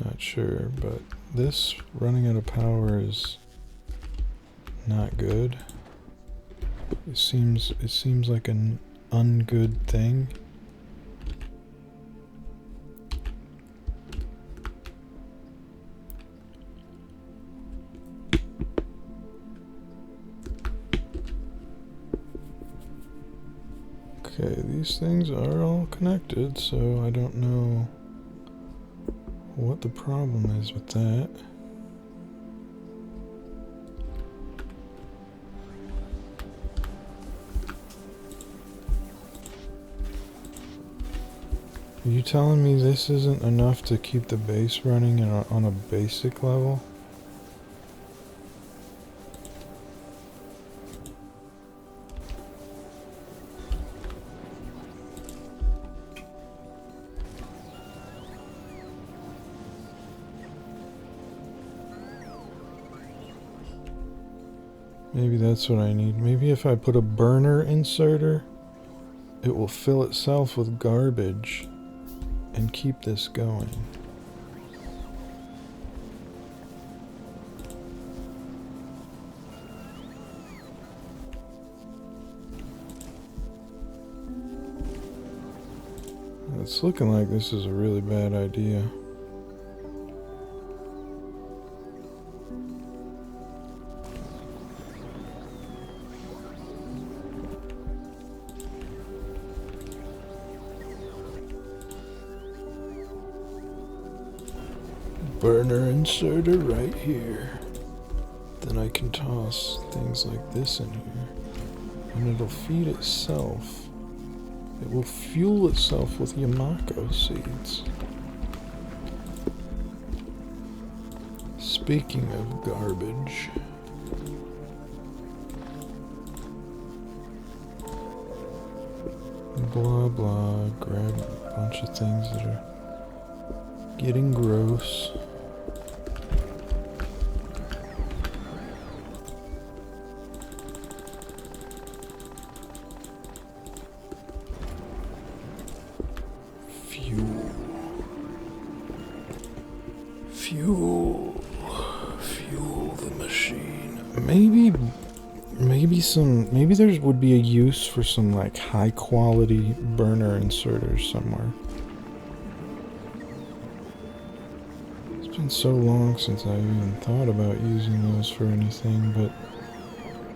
Not sure, but this running out of power is not good. It seems like an ungood thing. Okay, these things are all connected, so I don't know what the problem is with that. Are you telling me this isn't enough to keep the base running on a basic level? Maybe that's what I need. Maybe if I put a burner inserter, it will fill itself with garbage and keep this going. It's looking like this is a really bad idea. Burner inserter right here. Then I can toss things like this in here, and it'll feed itself. It will fuel itself with Yamako seeds. Speaking of garbage, blah blah, grab a bunch of things that are getting gross. Fuel the machine. Maybe there would be a use for some, like, high quality burner inserters somewhere. It's been so long since I even thought about using those for anything, but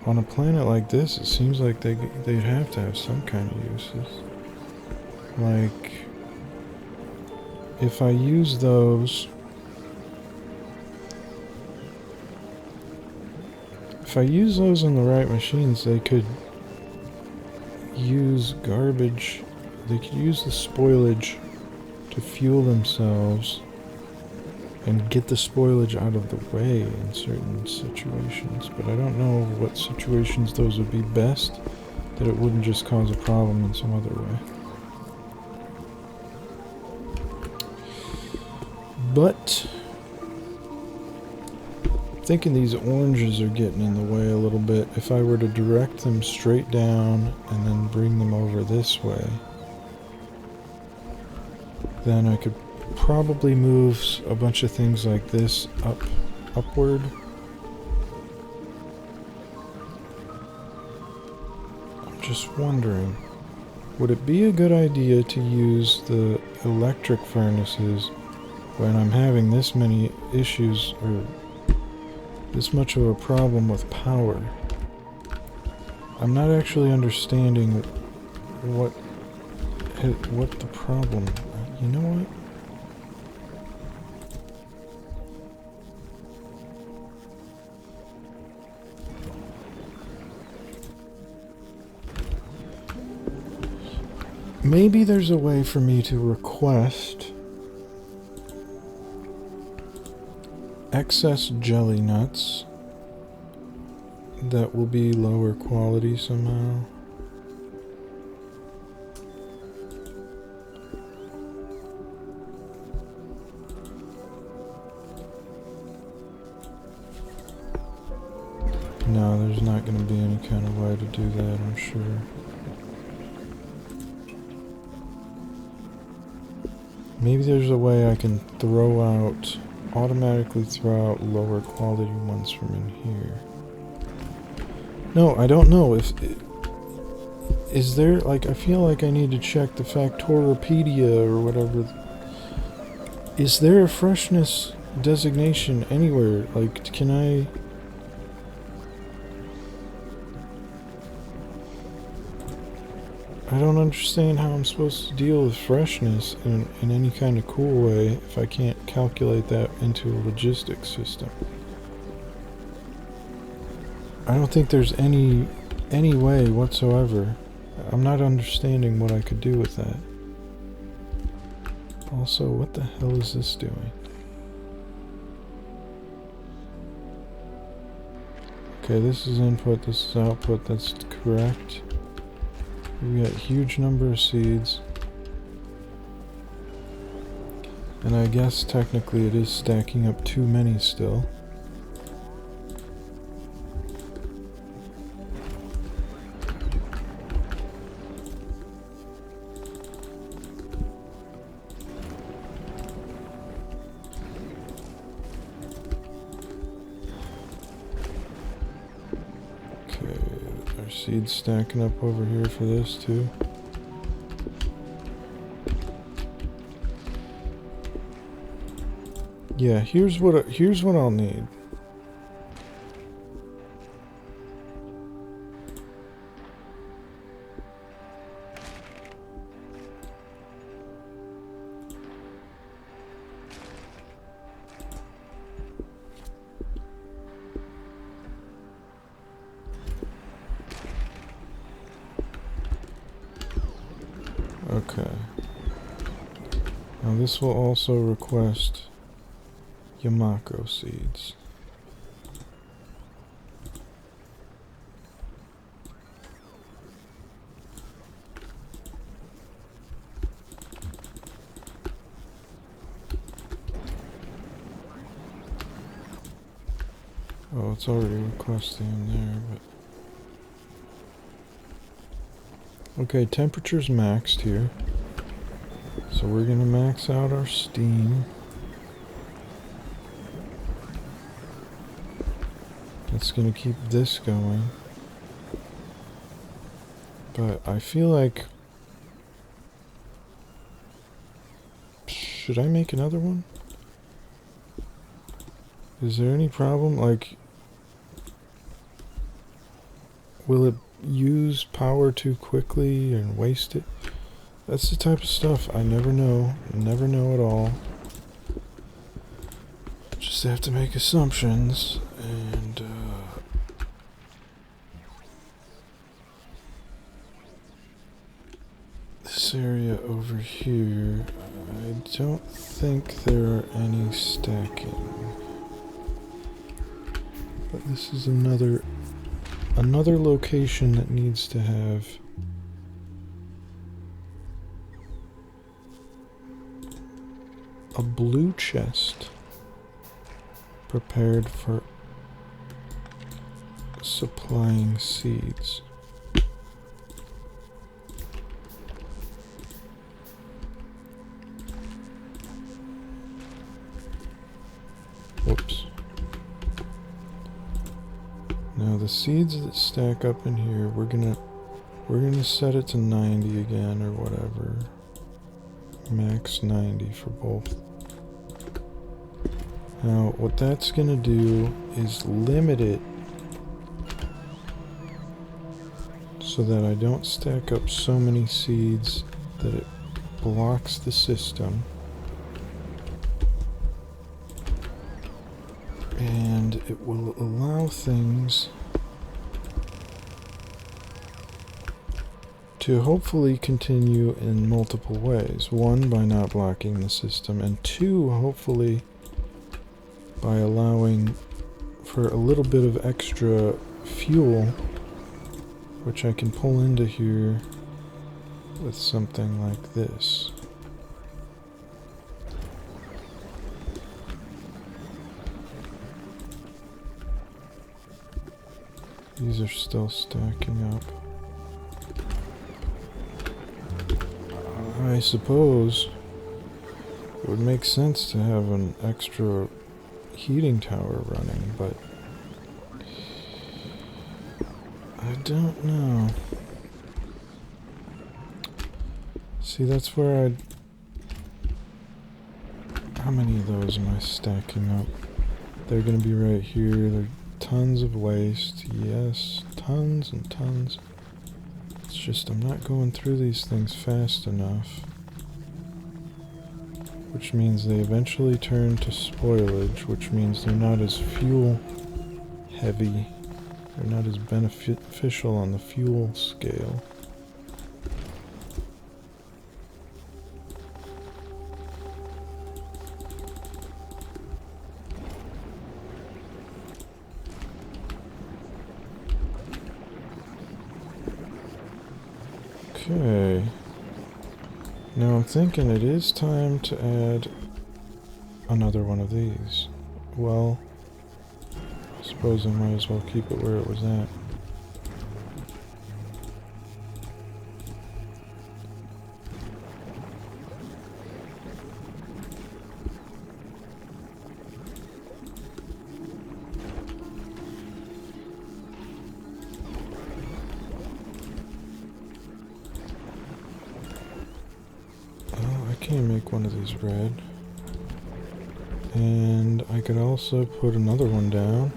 on a planet like this, it seems like they'd have to have some kind of uses. Like, if I use those, on the right machines, they could use garbage. They could use the spoilage to fuel themselves and get the spoilage out of the way in certain situations. But I don't know what situations those would be best, that it wouldn't just cause a problem in some other way. But I'm thinking these oranges are getting in the way a little bit. If I were to direct them straight down and then bring them over this way, then I could probably move a bunch of things like this upward. I'm just wondering, would it be a good idea to use the electric furnaces when I'm having this many issues, or this much of a problem with power? I'm not actually understanding what the problem. You know what? Maybe there's a way for me to request excess jelly nuts that will be lower quality somehow. No, there's not going to be any kind of way to do that, I'm sure. Maybe there's a way I can automatically throw out lower quality ones from in here. No, I don't know. Is there, like, I feel like I need to check the Factoropedia or whatever. Is there a freshness designation anywhere? Like, can I... I don't understand how I'm supposed to deal with freshness in any kind of cool way if I can't calculate that into a logistics system. I don't think there's any way whatsoever. I'm not understanding what I could do with that. Also, what the hell is this doing? Okay, this is input, this is output, that's correct. We got a huge number of seeds. And I guess technically it is stacking up too many still. Seeds stacking up over here for this too. Yeah, here's what I'll need. Okay. Now this will also request Yamako seeds. Oh, it's already requesting in there, but... Okay, temperature's maxed here. So we're gonna max out our steam. That's gonna keep this going. But I feel like... Should I make another one? Is there any problem? Like... Will it use power too quickly and waste it? That's the type of stuff I never know. Never know at all. Just have to make assumptions. And this area over here, I don't think there are any stacking. But this is another location that needs to have a blue chest prepared for supplying seeds. Whoops. Now the seeds that stack up in here, we're gonna set it to 90 again or whatever. Max 90 for both. Now what that's gonna do is limit it so that I don't stack up so many seeds that it blocks the system. And it will allow things to hopefully continue in multiple ways. One, by not blocking the system, and two, hopefully by allowing for a little bit of extra fuel, which I can pull into here with something like this. These are still stacking up. I suppose it would make sense to have an extra heating tower running, but I don't know. See, that's where how many of those am I stacking up? They're gonna be right here. There are tons of waste. Yes, tons and tons. It's just I'm not going through these things fast enough. Which means they eventually turn to spoilage, which means they're not as fuel heavy. They're not as beneficial on the fuel scale. Okay. Now I'm thinking it is time to add another one of these. Well, I suppose I might as well keep it where it was at. Can't make one of these red. And I could also put another one down.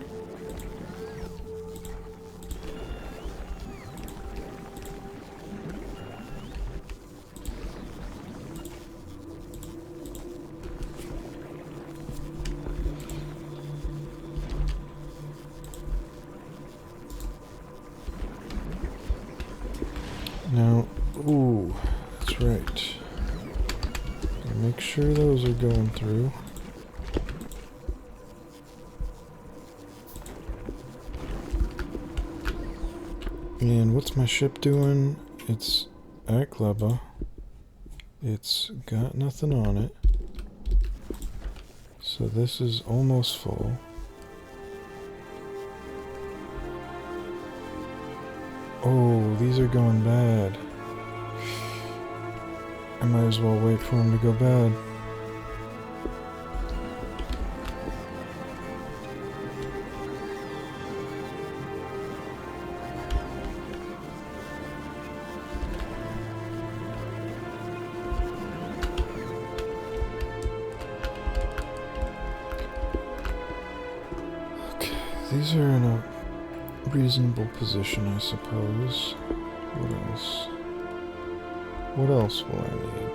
Now, ooh, that's right. Make sure those are going through. And what's my ship doing? It's at Gleba. It's got nothing on it. So this is almost full. Oh, these are going bad. I might as well wait for him to go bad. Okay, these are in a reasonable position, I suppose. What else? What else will I need?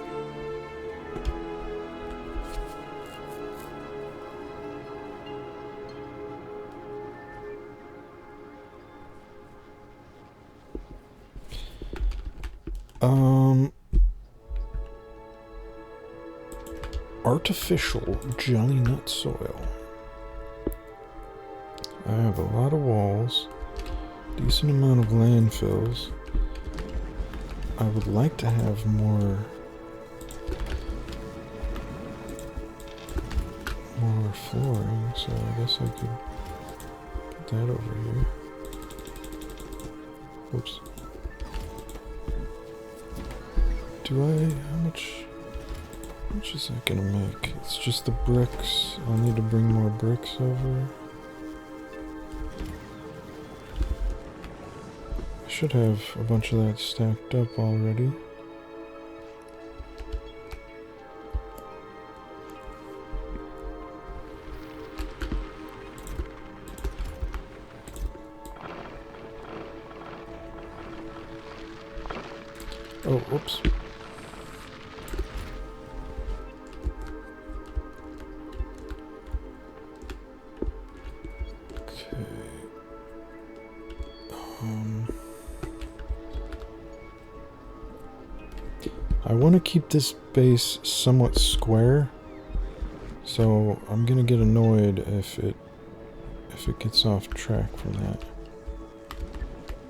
Artificial jelly nut soil. I have a lot of walls, decent amount of landfills. I would like to have more flooring, so I guess I could put that over here. Whoops. How much is that gonna make? It's just the bricks. I'll need to bring more bricks over. I should have a bunch of that stacked up already. Oh, whoops. Okay. I want to keep this base somewhat square, so I'm gonna get annoyed if it gets off track from that.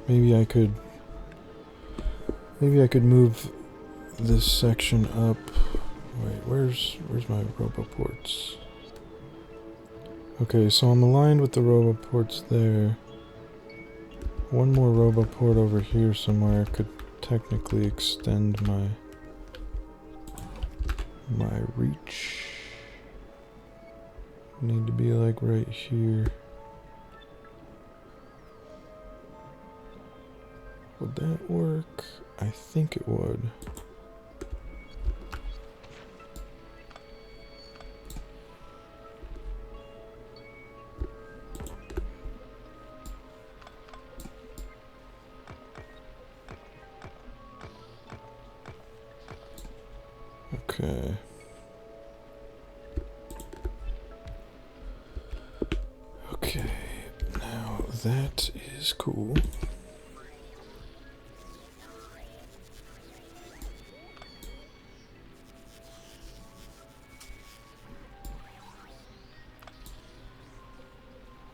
Maybe I could move this section up. Wait, where's my roboports? Okay, so I'm aligned with the roboports there. One more roboport over here somewhere could technically extend my reach. Need to be like right here. Would that work? I think it would. Okay. Okay, now that is cool.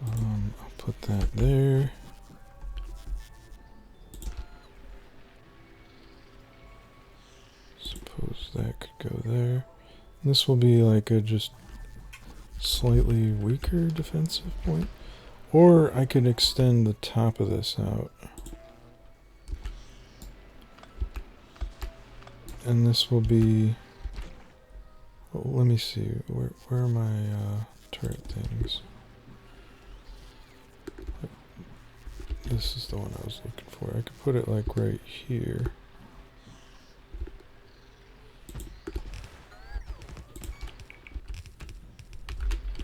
I'll put that there. Suppose that could go there. This will be like a just slightly weaker defensive point. Or I could extend the top of this out. And this will be... Well, let me see. Where are my turret things? This is the one I was looking for. I could put it like right here.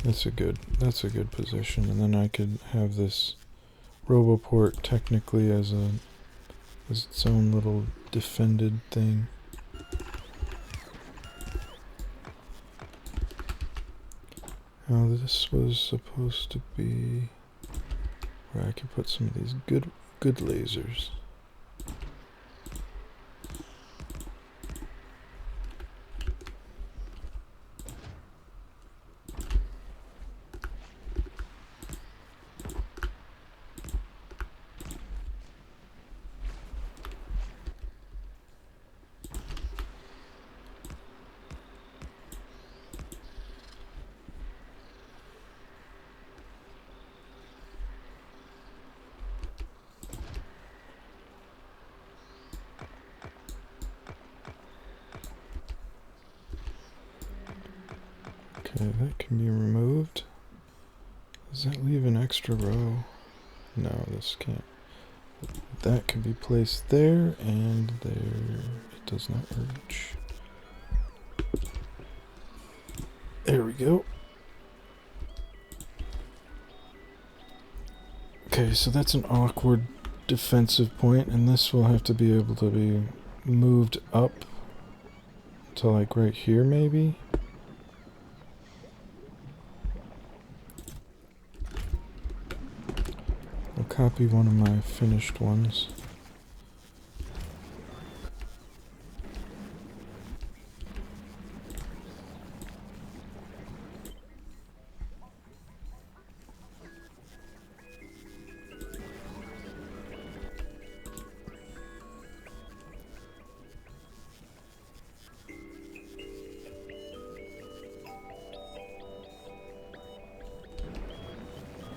That's a good position, and then I could have this roboport technically as its own little defended thing. Now this was supposed to be where I could put some of these good lasers. Okay, that can be removed. Does that leave an extra row? No, this can't. That can be placed there and there. It does not reach. There we go. Okay, so that's an awkward defensive point, and this will have to be able to be moved up to like right here maybe. I'll copy one of my finished ones.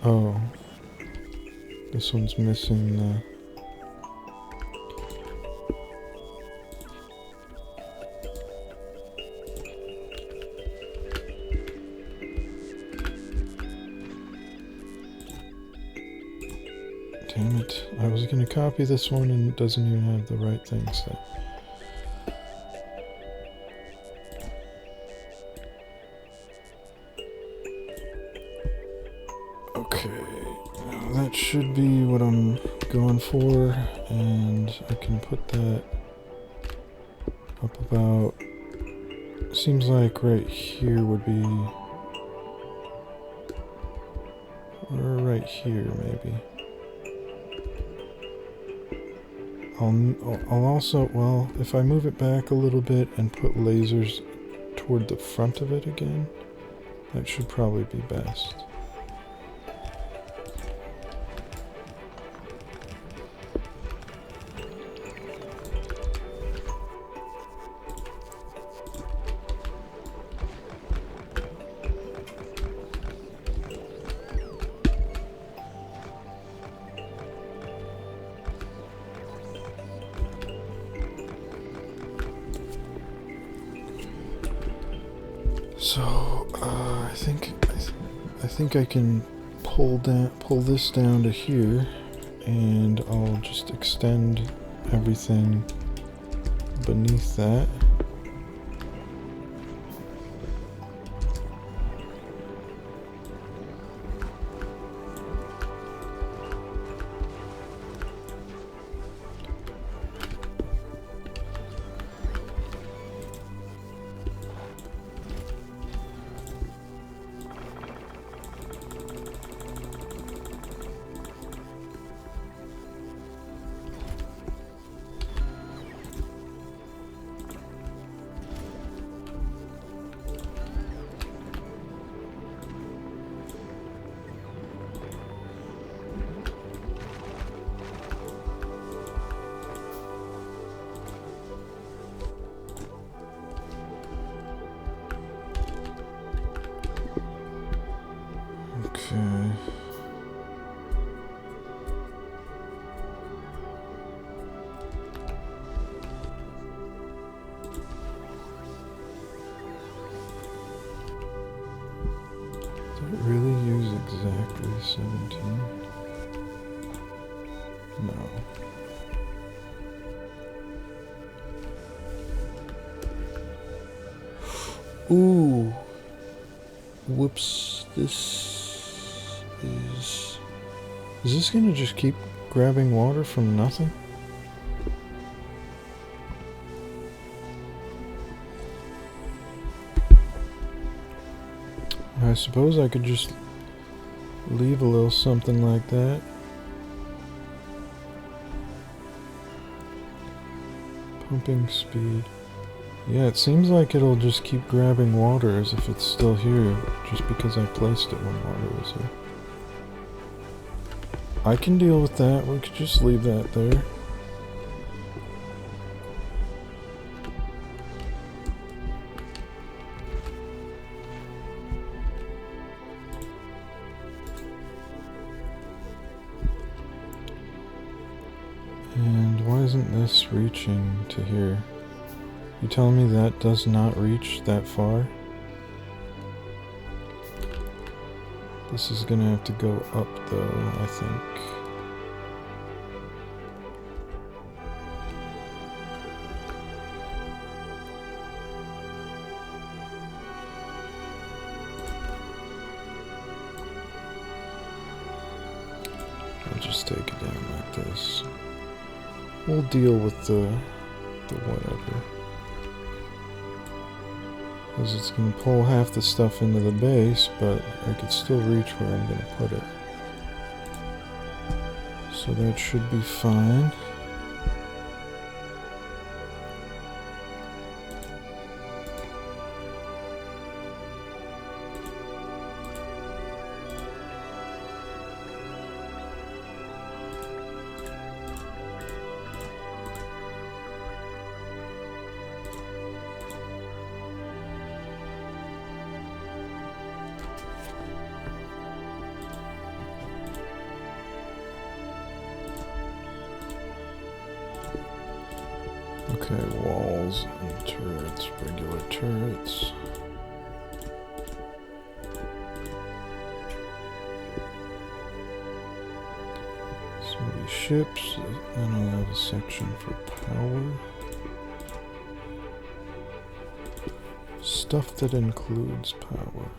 Oh, this one's missing the... Damn it, I was gonna copy this one and it doesn't even have the right thing set. Okay, now that should be what I'm going for, and I can put that about... Seems like right here would be... Or right here, maybe. I'll also... Well, if I move it back a little bit and put lasers toward the front of it again, that should probably be best. So, I think I can pull this down to here, and I'll just extend everything beneath that. Okay. Did it really use exactly 17? No. Ooh. Whoops. This is... Is this gonna just keep grabbing water from nothing? I suppose I could just leave a little something like that. Pumping speed. Yeah, it seems like it'll just keep grabbing water as if it's still here, just because I placed it when water was here. I can deal with that. We could just leave that there. And why isn't this reaching to here? You telling me that does not reach that far? This is gonna have to go up though, I think. I'll just take it down like this. We'll deal with the whatever. Because it's going to pull half the stuff into the base, but I could still reach where I'm going to put it. So that should be fine. Okay, walls and turrets, regular turrets. So maybe ships, then I'll have a section for power. Stuff that includes power.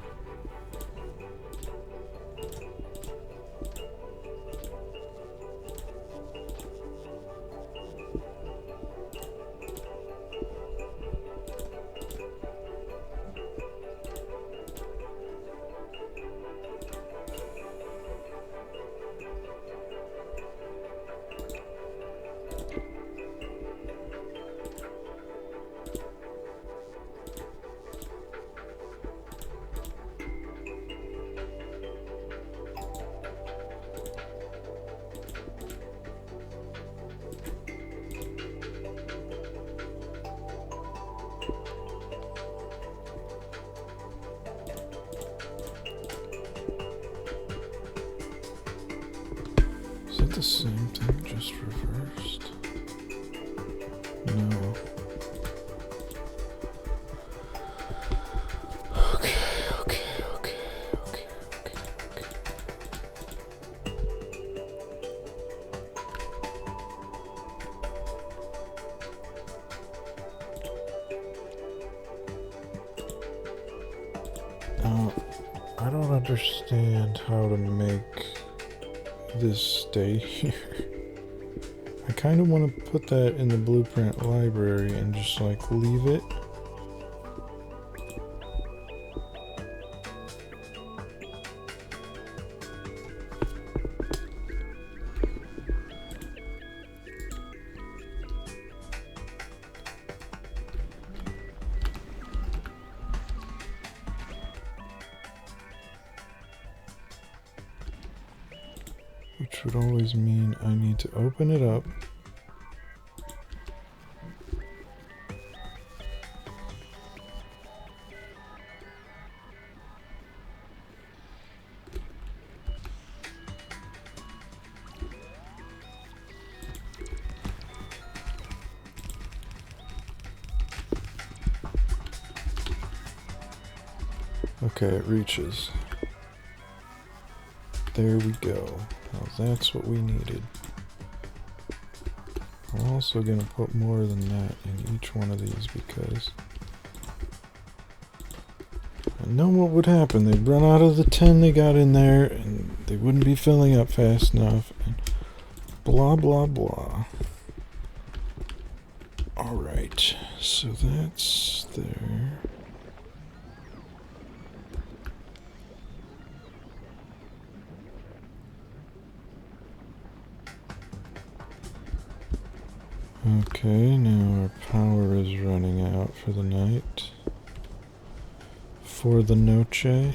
the same thing, just reversed? No. Okay. I don't understand how to make this stay here. I kind of want to put that in the blueprint library and just like leave it. Which would always mean I need to open it up. Okay, it reaches. There we go. Now that's what we needed. I'm also going to put more than that in each one of these because I know what would happen. They'd run out of the 10 they got in there and they wouldn't be filling up fast enough and blah blah blah. Alright, so that's there. Okay, now our power is running out for the night. For the noche, I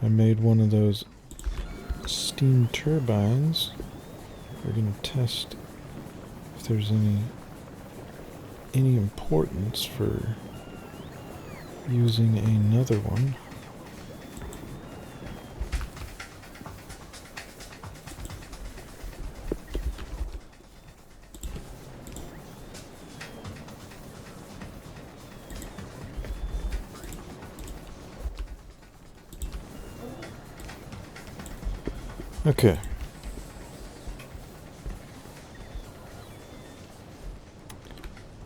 made one of those steam turbines. We're going to test if there's any importance for using another one. Okay.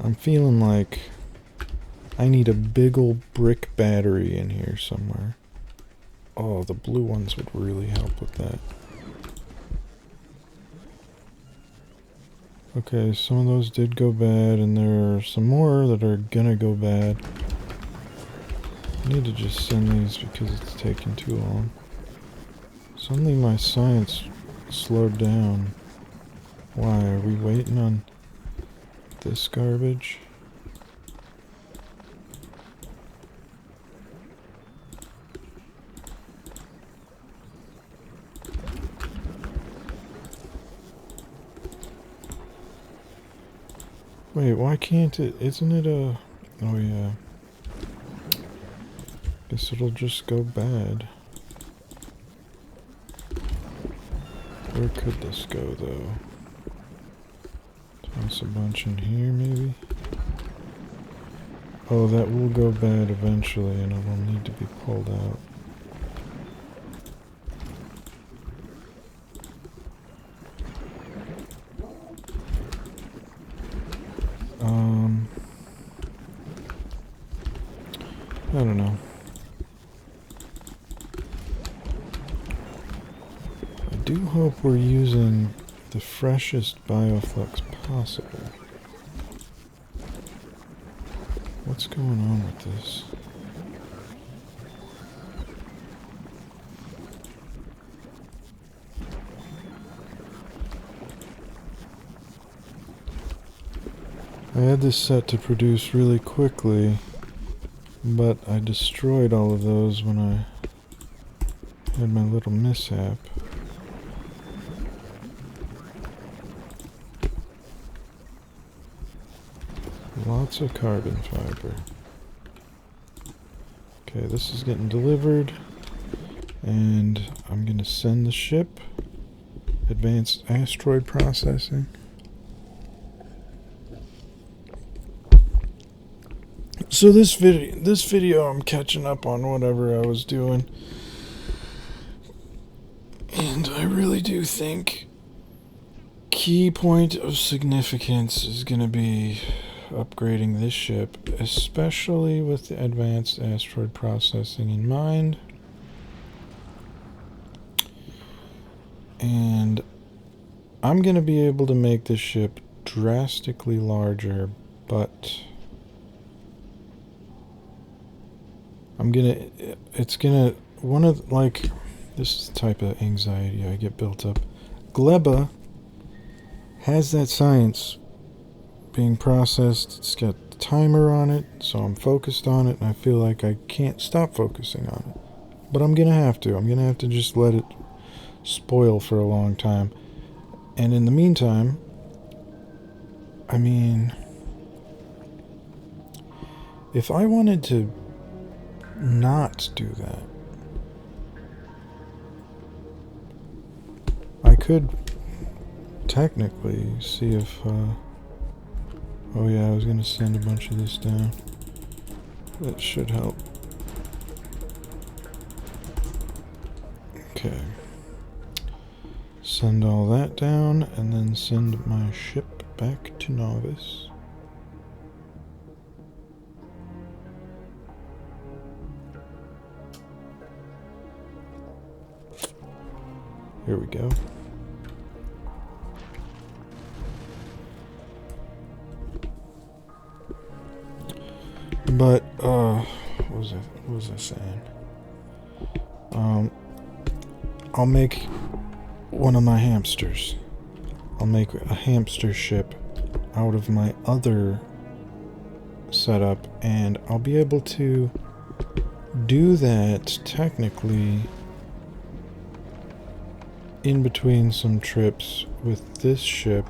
I'm feeling like I need a big old brick battery in here somewhere. Oh, the blue ones would really help with that. Okay, some of those did go bad, and there are some more that are gonna go bad. I need to just send these because it's taking too long. Suddenly my science slowed down. Why, are we waiting on this garbage? Wait, why can't it? Isn't it a... Oh yeah. Guess it'll just go bad. Where could this go, though? Toss a bunch in here, maybe? Oh, that will go bad eventually, and it will need to be pulled out. I don't know. I do hope we're using the freshest bioflux possible. What's going on with this? I had this set to produce really quickly, but I destroyed all of those when I had my little mishap. Lots of carbon fiber. Okay, this is getting delivered, and I'm gonna send the ship advanced asteroid processing. So this video I'm catching up on whatever I was doing. And I really do think key point of significance is going to be upgrading this ship, especially with the advanced asteroid processing in mind. And I'm going to be able to make this ship drastically larger, but this is the type of anxiety I get built up. Gleba has that science being processed. It's got the timer on it, so I'm focused on it, and I feel like I can't stop focusing on it. But I'm going to have to. I'm going to have to just let it spoil for a long time. And in the meantime, I mean, if I wanted to not do that, I could technically see if oh yeah, I was gonna send a bunch of this down. That should help. Okay, send all that down and then send my ship back to Novice. Here we go. But what was I saying? I'll make one of my hamsters. I'll make a hamster ship out of my other setup, and I'll be able to do that technically in between some trips with this ship.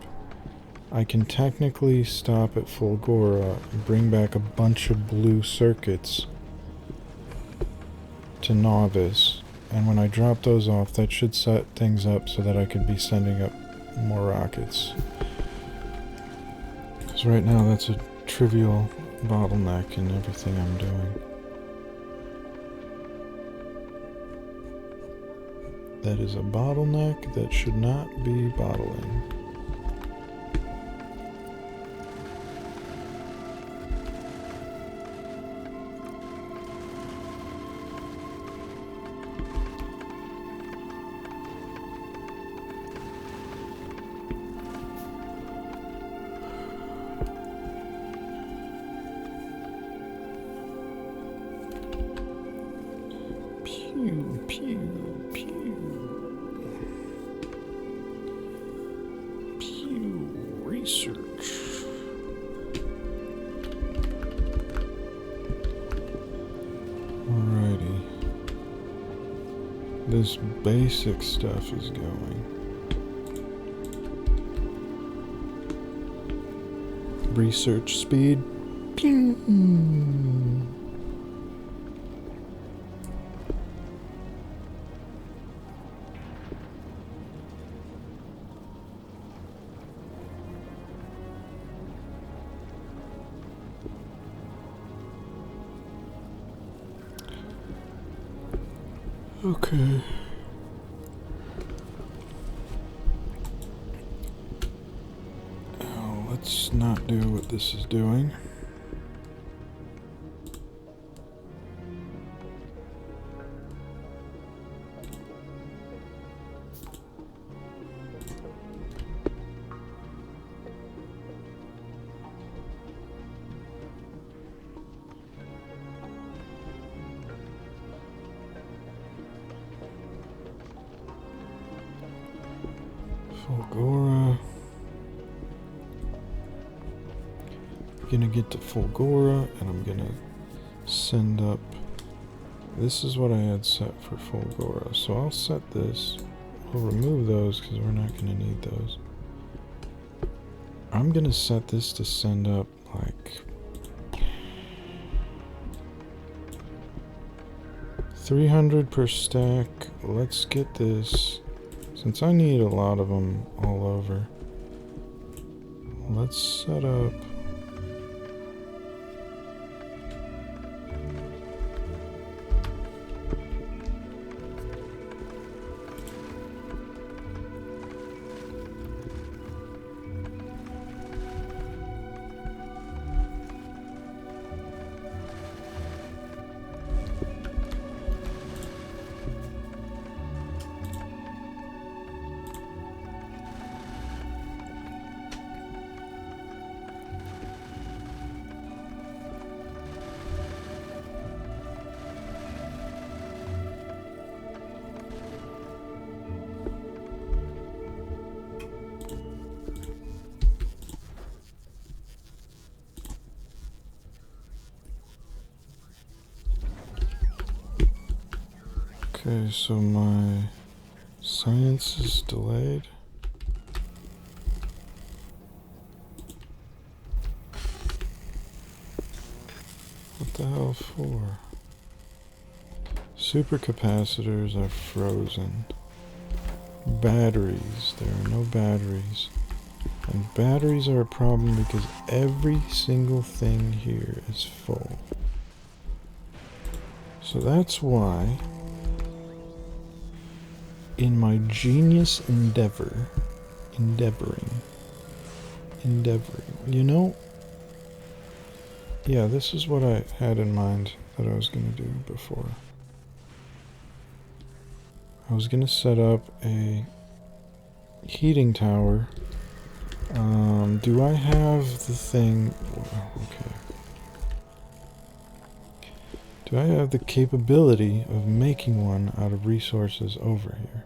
I can technically stop at Fulgora and bring back a bunch of blue circuits to Novice, and when I drop those off, that should set things up so that I could be sending up more rockets. Because right now that's a trivial bottleneck in everything I'm doing. That is a bottleneck that should not be bottling. Pew, pew, pew. Pew, research. Alrighty. This basic stuff is going. Research speed. Pew. Okay. Now, let's not do what this is doing. Fulgora. Gonna get to Fulgora, and I'm gonna send up. This is what I had set for Fulgora, so I'll set this. We'll remove those because we're not gonna need those. I'm gonna set this to send up like 300 per stack. Let's get this Since I need a lot of them all over, let's set up... Okay, so my science is delayed. What the hell for? Supercapacitors are frozen. Batteries, there are no batteries. And batteries are a problem because every single thing here is full. So that's why, in my genius endeavoring, you know, yeah, this is what I had in mind that I was going to do before. I was going to set up a heating tower. Do I have the thing? Okay. Do I have the capability of making one out of resources over here?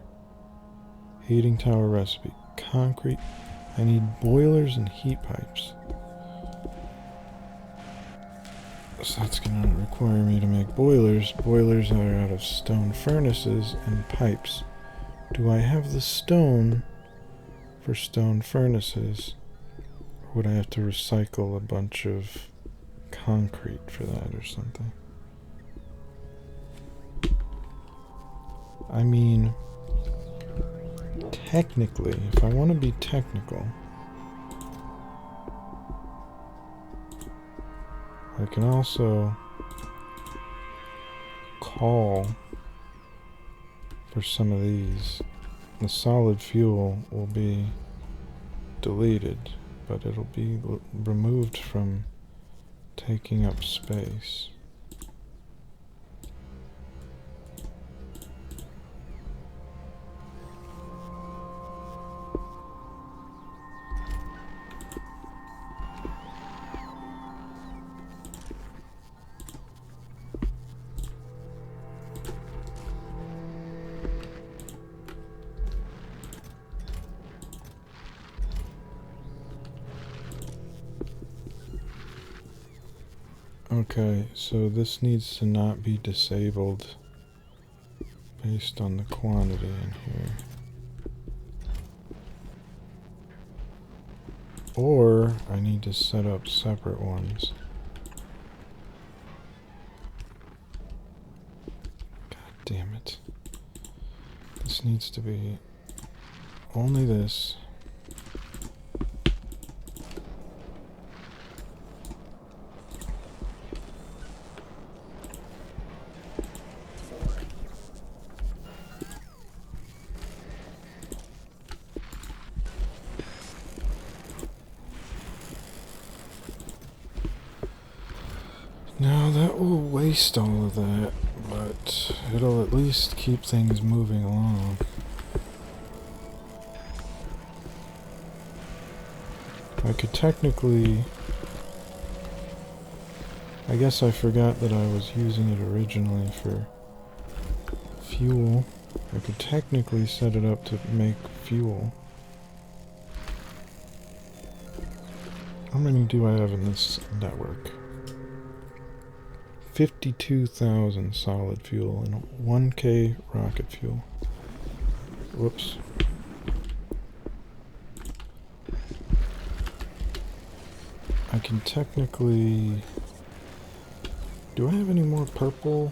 Heating tower recipe. Concrete. I need boilers and heat pipes. So that's going to require me to make boilers. Boilers are out of stone furnaces and pipes. Do I have the stone for stone furnaces? Or would I have to recycle a bunch of concrete for that or something? I mean, technically, if I want to be technical, I can also call for some of these. The solid fuel will be deleted, but it'll be removed from taking up space. Okay, so this needs to not be disabled based on the quantity in here. Or I need to set up separate ones. God damn it. This needs to be only this. Now that will waste all of that, but it'll at least keep things moving along. I could technically... I guess I forgot that I was using it originally for fuel. I could technically set it up to make fuel. How many do I have in this network? 52,000 solid fuel and 1K rocket fuel. Whoops. I can technically... Do I have any more purple?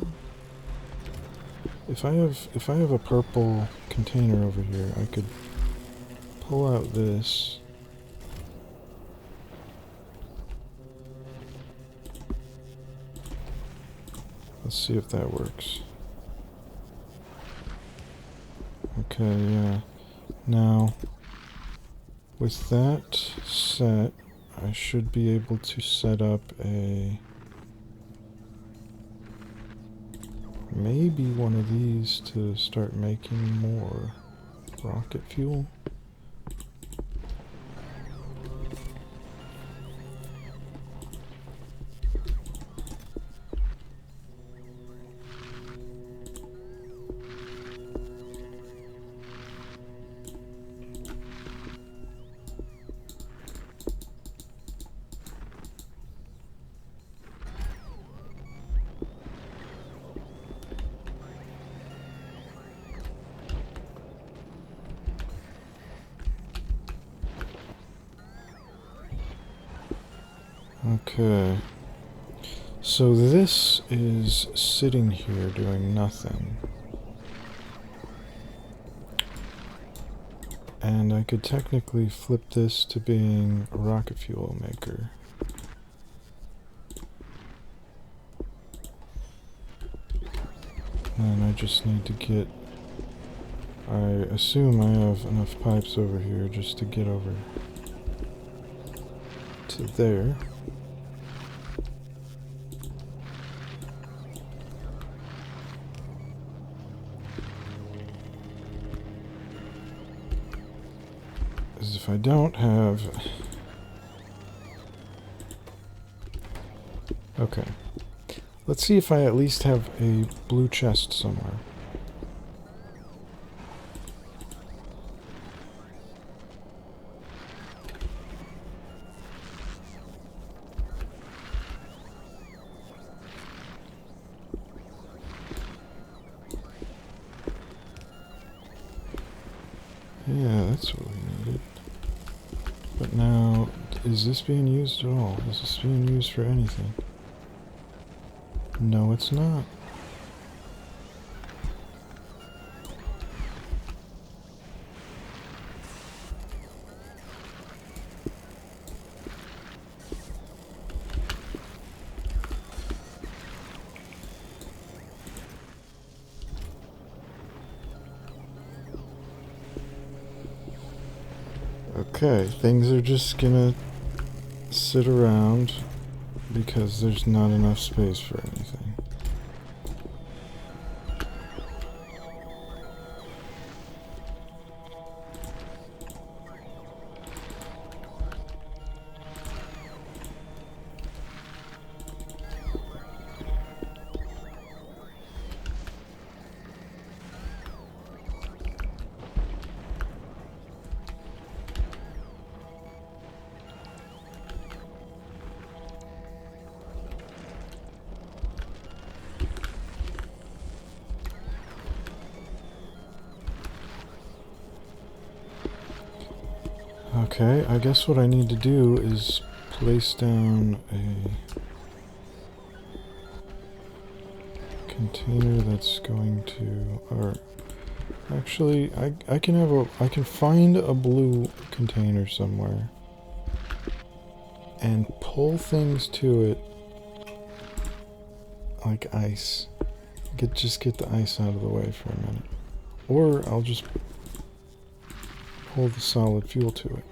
If I have a purple container over here, I could pull out this. Let's see if that works. Okay, yeah. Now, with that set, I should be able to set up a... maybe one of these to start making more rocket fuel. Okay, so this is sitting here doing nothing. And I could technically flip this to being a rocket fuel maker. And I just need to get... I assume I have enough pipes over here just to get over to there. As if I don't have... Okay. Let's see if I at least have a blue chest somewhere. Yeah, that's what we needed. But now, is this being used at all? Is this being used for anything? No, it's not. Okay, things are just gonna sit around because there's not enough space for anything. Okay, I guess what I need to do is place down a container that's going to, or actually I can find a blue container somewhere and pull things to it like ice. Just get the ice out of the way for a minute. Or I'll just pull the solid fuel to it.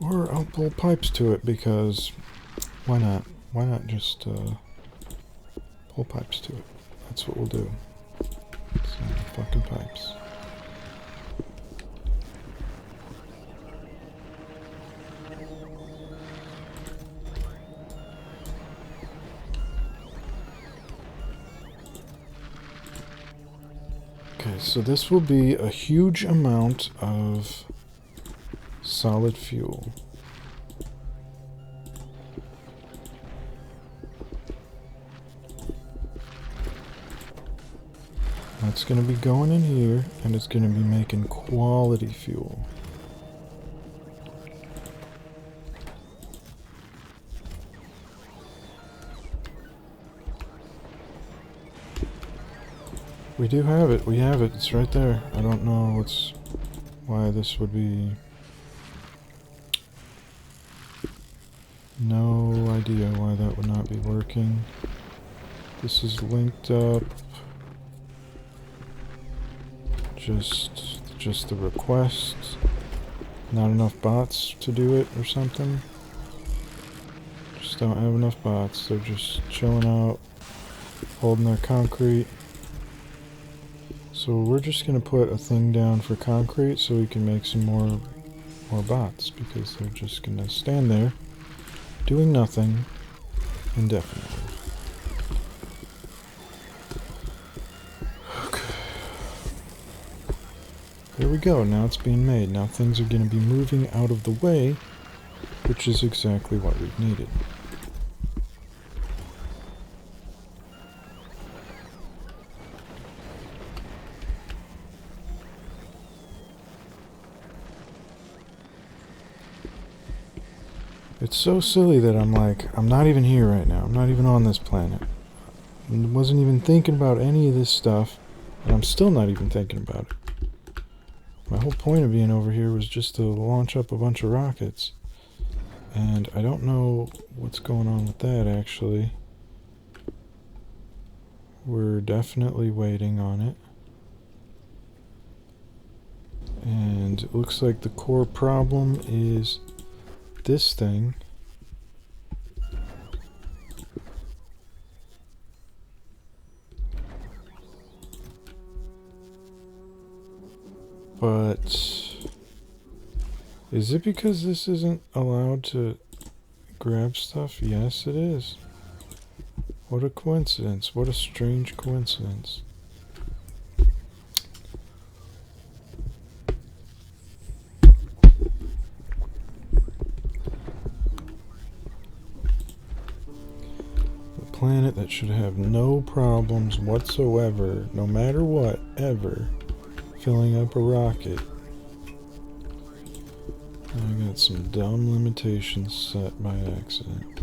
Or I'll pull pipes to it because why not? Why not just pull pipes to it? That's what we'll do. Some fucking pipes. Okay, so this will be a huge amount of solid fuel. That's going to be going in here, and it's going to be making quality fuel. We do have it. We have it. It's right there. I don't know why this would be... No idea why that would not be working. This is linked up. Just the request. Not enough bots to do it or something. Just don't have enough bots. They're just chilling out, holding their concrete. So we're just gonna put a thing down for concrete so we can make some more bots, because they're just gonna stand there doing nothing indefinitely. Okay. There we go. Now it's being made. Now things are going to be moving out of the way, which is exactly what we've needed. It's so silly that I'm not even here right now. I'm not even on this planet. I wasn't even thinking about any of this stuff, and I'm still not even thinking about it. My whole point of being over here was just to launch up a bunch of rockets. And I don't know what's going on with that, actually. We're definitely waiting on it. And it looks like the core problem is this thing. But is it because this isn't allowed to grab stuff? Yes, it is. What a coincidence. What a strange coincidence. Planet that should have no problems whatsoever, no matter what, ever, filling up a rocket. I got some dumb limitations set by accident.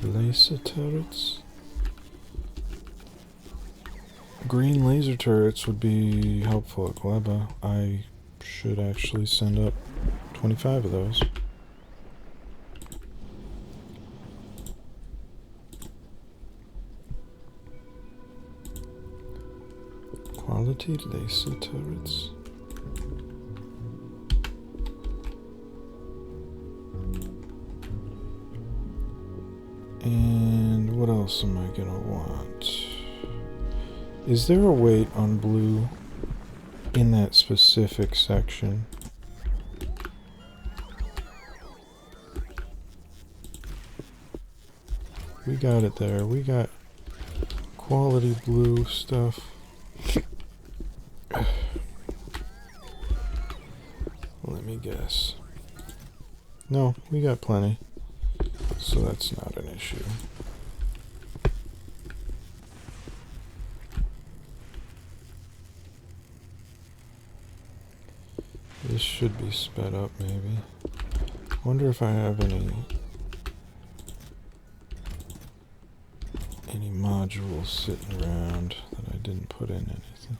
Laser turrets? Green laser turrets would be helpful at Gleba. I should actually send up 25 of those. Quality laser turrets. And what else am I gonna want? Is there a weight on blue in that specific section? We got it there. We got quality blue stuff. Let me guess. No, we got plenty. So that's not an issue. This should be sped up, maybe. Wonder if I have any modules sitting around that I didn't put in anything.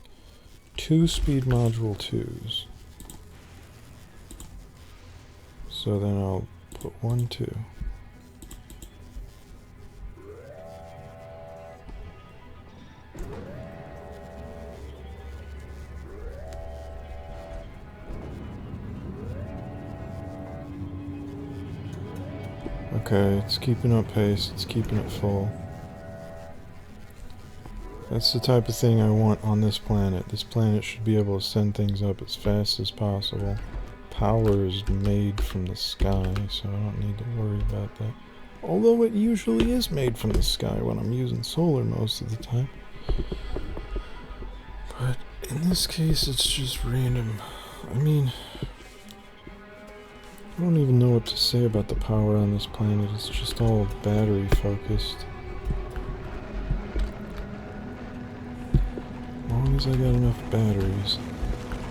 2 speed module 2s. So then I'll put 1, 2. Okay, it's keeping up pace, it's keeping it full. That's the type of thing I want on this planet. This planet should be able to send things up as fast as possible. Power is made from the sky, so I don't need to worry about that. Although it usually is made from the sky when I'm using solar most of the time. But in this case, it's just random. I mean, don't even know what to say about the power on this planet. It's just all battery focused. As long as I got enough batteries.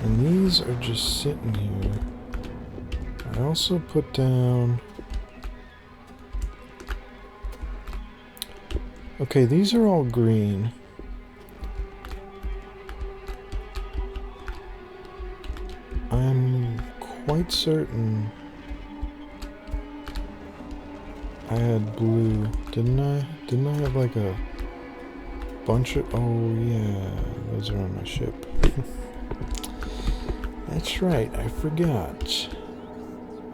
And these are just sitting here. I also put down... Okay, these are all green. I'm quite certain I had blue. Didn't I? Didn't I have like a bunch of... Oh yeah, those are on my ship. That's right, I forgot.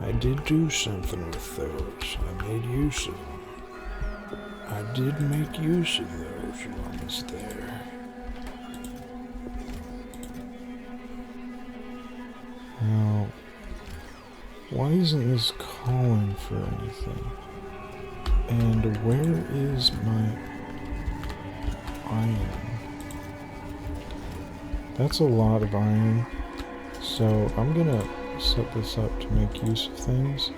I did do something with those. I made use of them. I did make use of those ones there. Now, why isn't this calling for anything? And where is my iron? That's a lot of iron. So I'm gonna set this up to make use of things.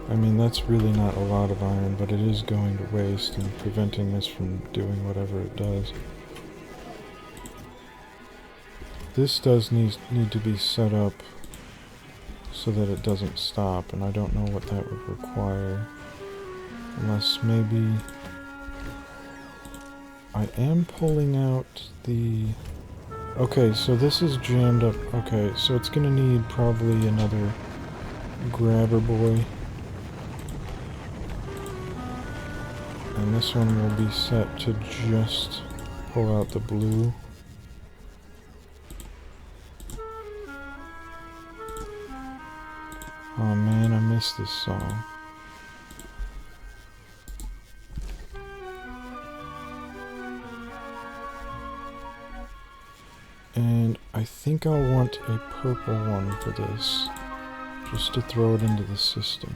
I mean, that's really not a lot of iron, but it is going to waste and preventing this from doing whatever it does. This does need to be set up so that it doesn't stop, and I don't know what that would require. Unless maybe... I am pulling out the... Okay, so this is jammed up. Okay, so it's gonna need probably another grabber boy. And this one will be set to just pull out the blue. Oh man, I missed this song. And I think I'll want a purple one for this, just to throw it into the system.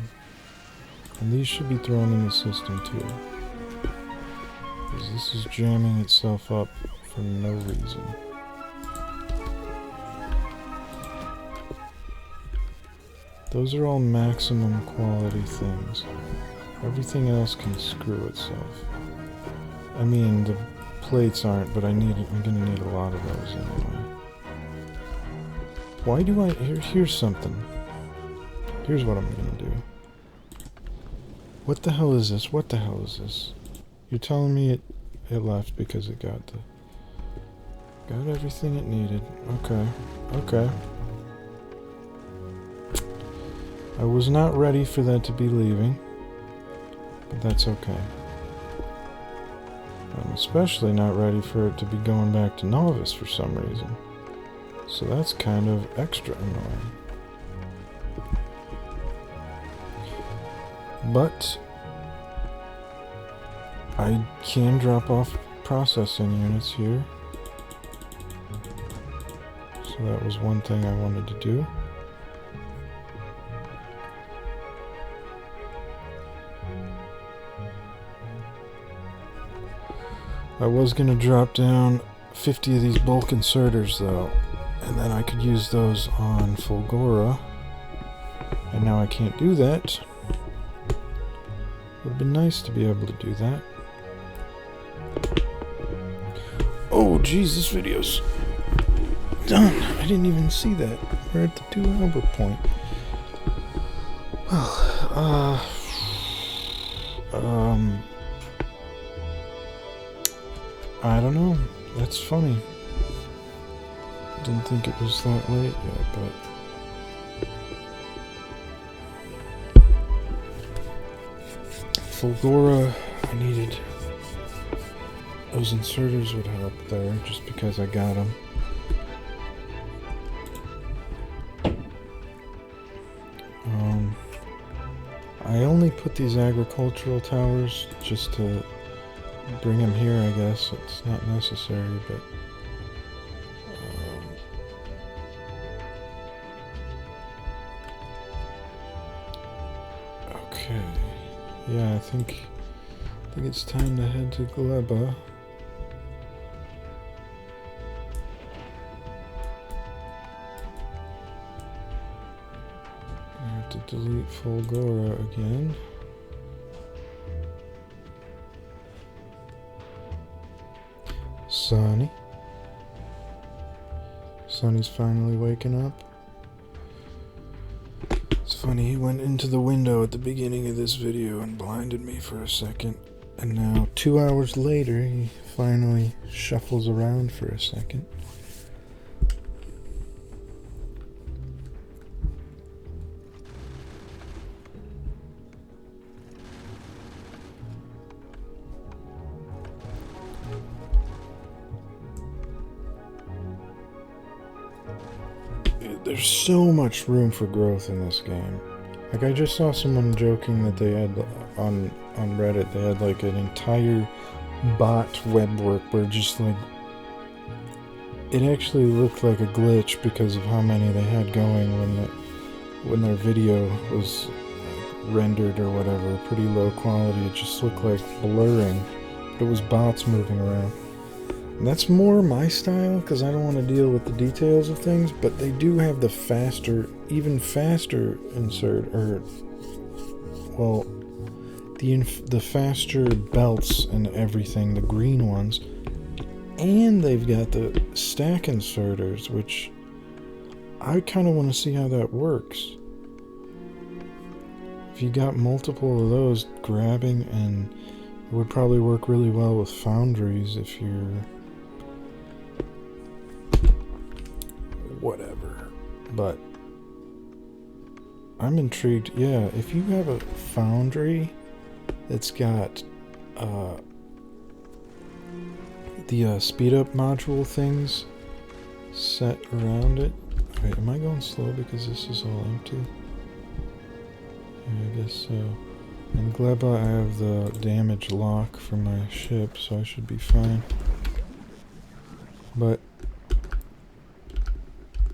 And these should be thrown in the system too, because this is jamming itself up for no reason. Those are all maximum quality things. Everything else can screw itself. I mean, the plates aren't, but I'm gonna need a lot of those anyway. Why do I... Here's something. Here's what I'm gonna do. What the hell is this? What the hell is this? You're telling me it left because it got everything it needed. Okay. Okay. I was not ready for that to be leaving, but that's okay. I'm especially not ready for it to be going back to Novice for some reason. So that's kind of extra annoying. But I can drop off processing units here. So that was one thing I wanted to do. I was going to drop down 50 of these bulk inserters though, and then I could use those on Fulgora, and now I can't do that. Would have been nice to be able to do that. Oh geez, this video's done. I didn't even see that. We're at the 2-hour point. Well, I don't know. That's funny. Didn't think it was that late yet, but... Fulgora, I needed... Those inserters would help there, just because I got them. I only put these agricultural towers just to bring them here, I guess. It's not necessary, but... okay. Yeah, I think it's time to head to Gleba. to delete Fulgora again. Sonny's finally waking up. It's funny, he went into the window at the beginning of this video and blinded me for a second. And now, 2 hours later, he finally shuffles around for a second. There's so much room for growth in this game. Like, I just saw someone joking that they had on Reddit, they had like an entire bot web work where just like it actually looked like a glitch because of how many they had going when their video was rendered or whatever, pretty low quality. It just looked like blurring, but it was bots moving around. And that's more my style, because I don't want to deal with the details of things, but they do have the faster, even faster insert, or, well, the faster belts and everything, the green ones. And they've got the stack inserters, which I kind of want to see how that works. If you got multiple of those grabbing, and it would probably work really well with foundries if you're whatever, but I'm intrigued. Yeah, if you have a foundry that's got the speed up module things set around it. Wait, am I going slow because this is all empty? Yeah, I guess so. In Gleba I have the damage lock for my ship, so I should be fine. But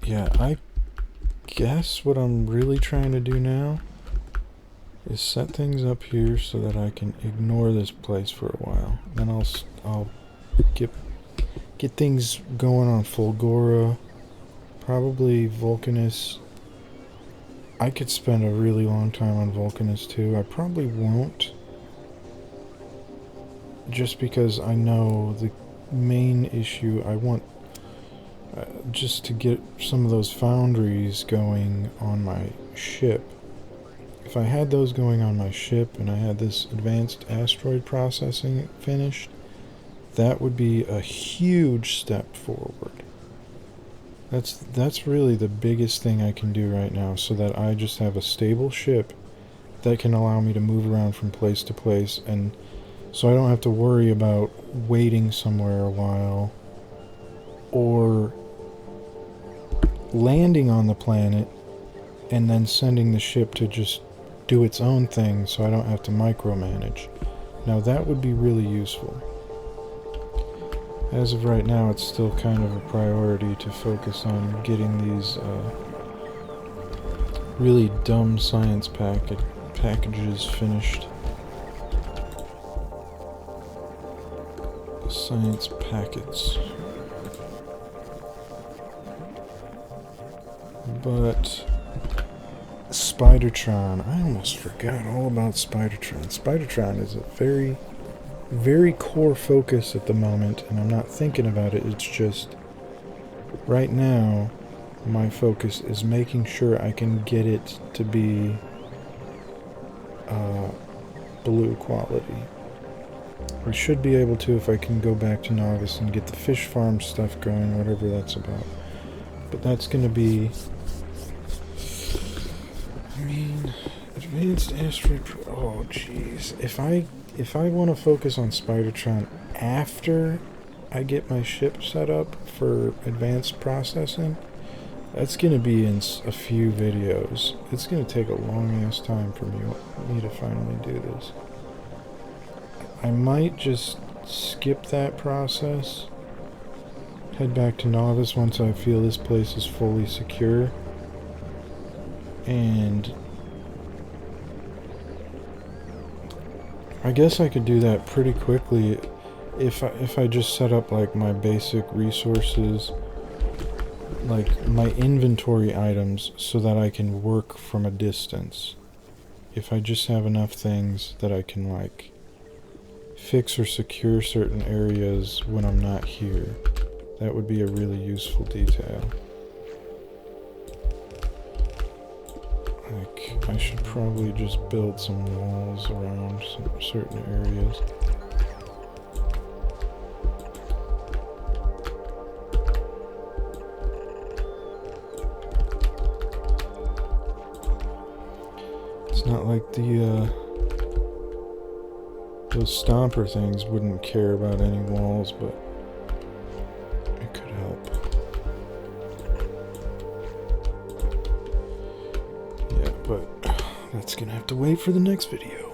yeah, I guess what I'm really trying to do now is set things up here so that I can ignore this place for a while. Then I'll get things going on Fulgora, probably Vulcanus. I could spend a really long time on Vulcanus too. I probably won't, just because I know the main issue I want just to get some of those foundries going on my ship. If I had those going on my ship and I had this advanced asteroid processing finished, that would be a huge step forward. That's really the biggest thing I can do right now, so that I just have a stable ship that can allow me to move around from place to place, and so I don't have to worry about waiting somewhere a while or landing on the planet and then sending the ship to just do its own thing so I don't have to micromanage. Now that would be really useful. As of right now, it's still kind of a priority to focus on getting these really dumb science packages finished. Science packets. But Spidertron, I almost forgot all about Spidertron. Spidertron is a very, very core focus at the moment, and I'm not thinking about it. It's just right now my focus is making sure I can get it to be blue quality. I should be able to if I can go back to Novice and get the fish farm stuff going, whatever that's about. But that's going to be, I mean, advanced asteroid. Oh, jeez. If I want to focus on Spidertron after I get my ship set up for advanced processing, that's going to be in a few videos. It's going to take a long ass time for me to finally do this. I might just skip that process, head back to Novice once I feel this place is fully secure, and I guess I could do that pretty quickly if I just set up like my basic resources like my inventory items so that I can work from a distance. If I just have enough things that I can like fix or secure certain areas when I'm not here, that would be a really useful detail. Like, I should probably just build some walls around some certain areas. It's not like those stomper things wouldn't care about any walls, but it could help. Yeah, but that's gonna have to wait for the next video.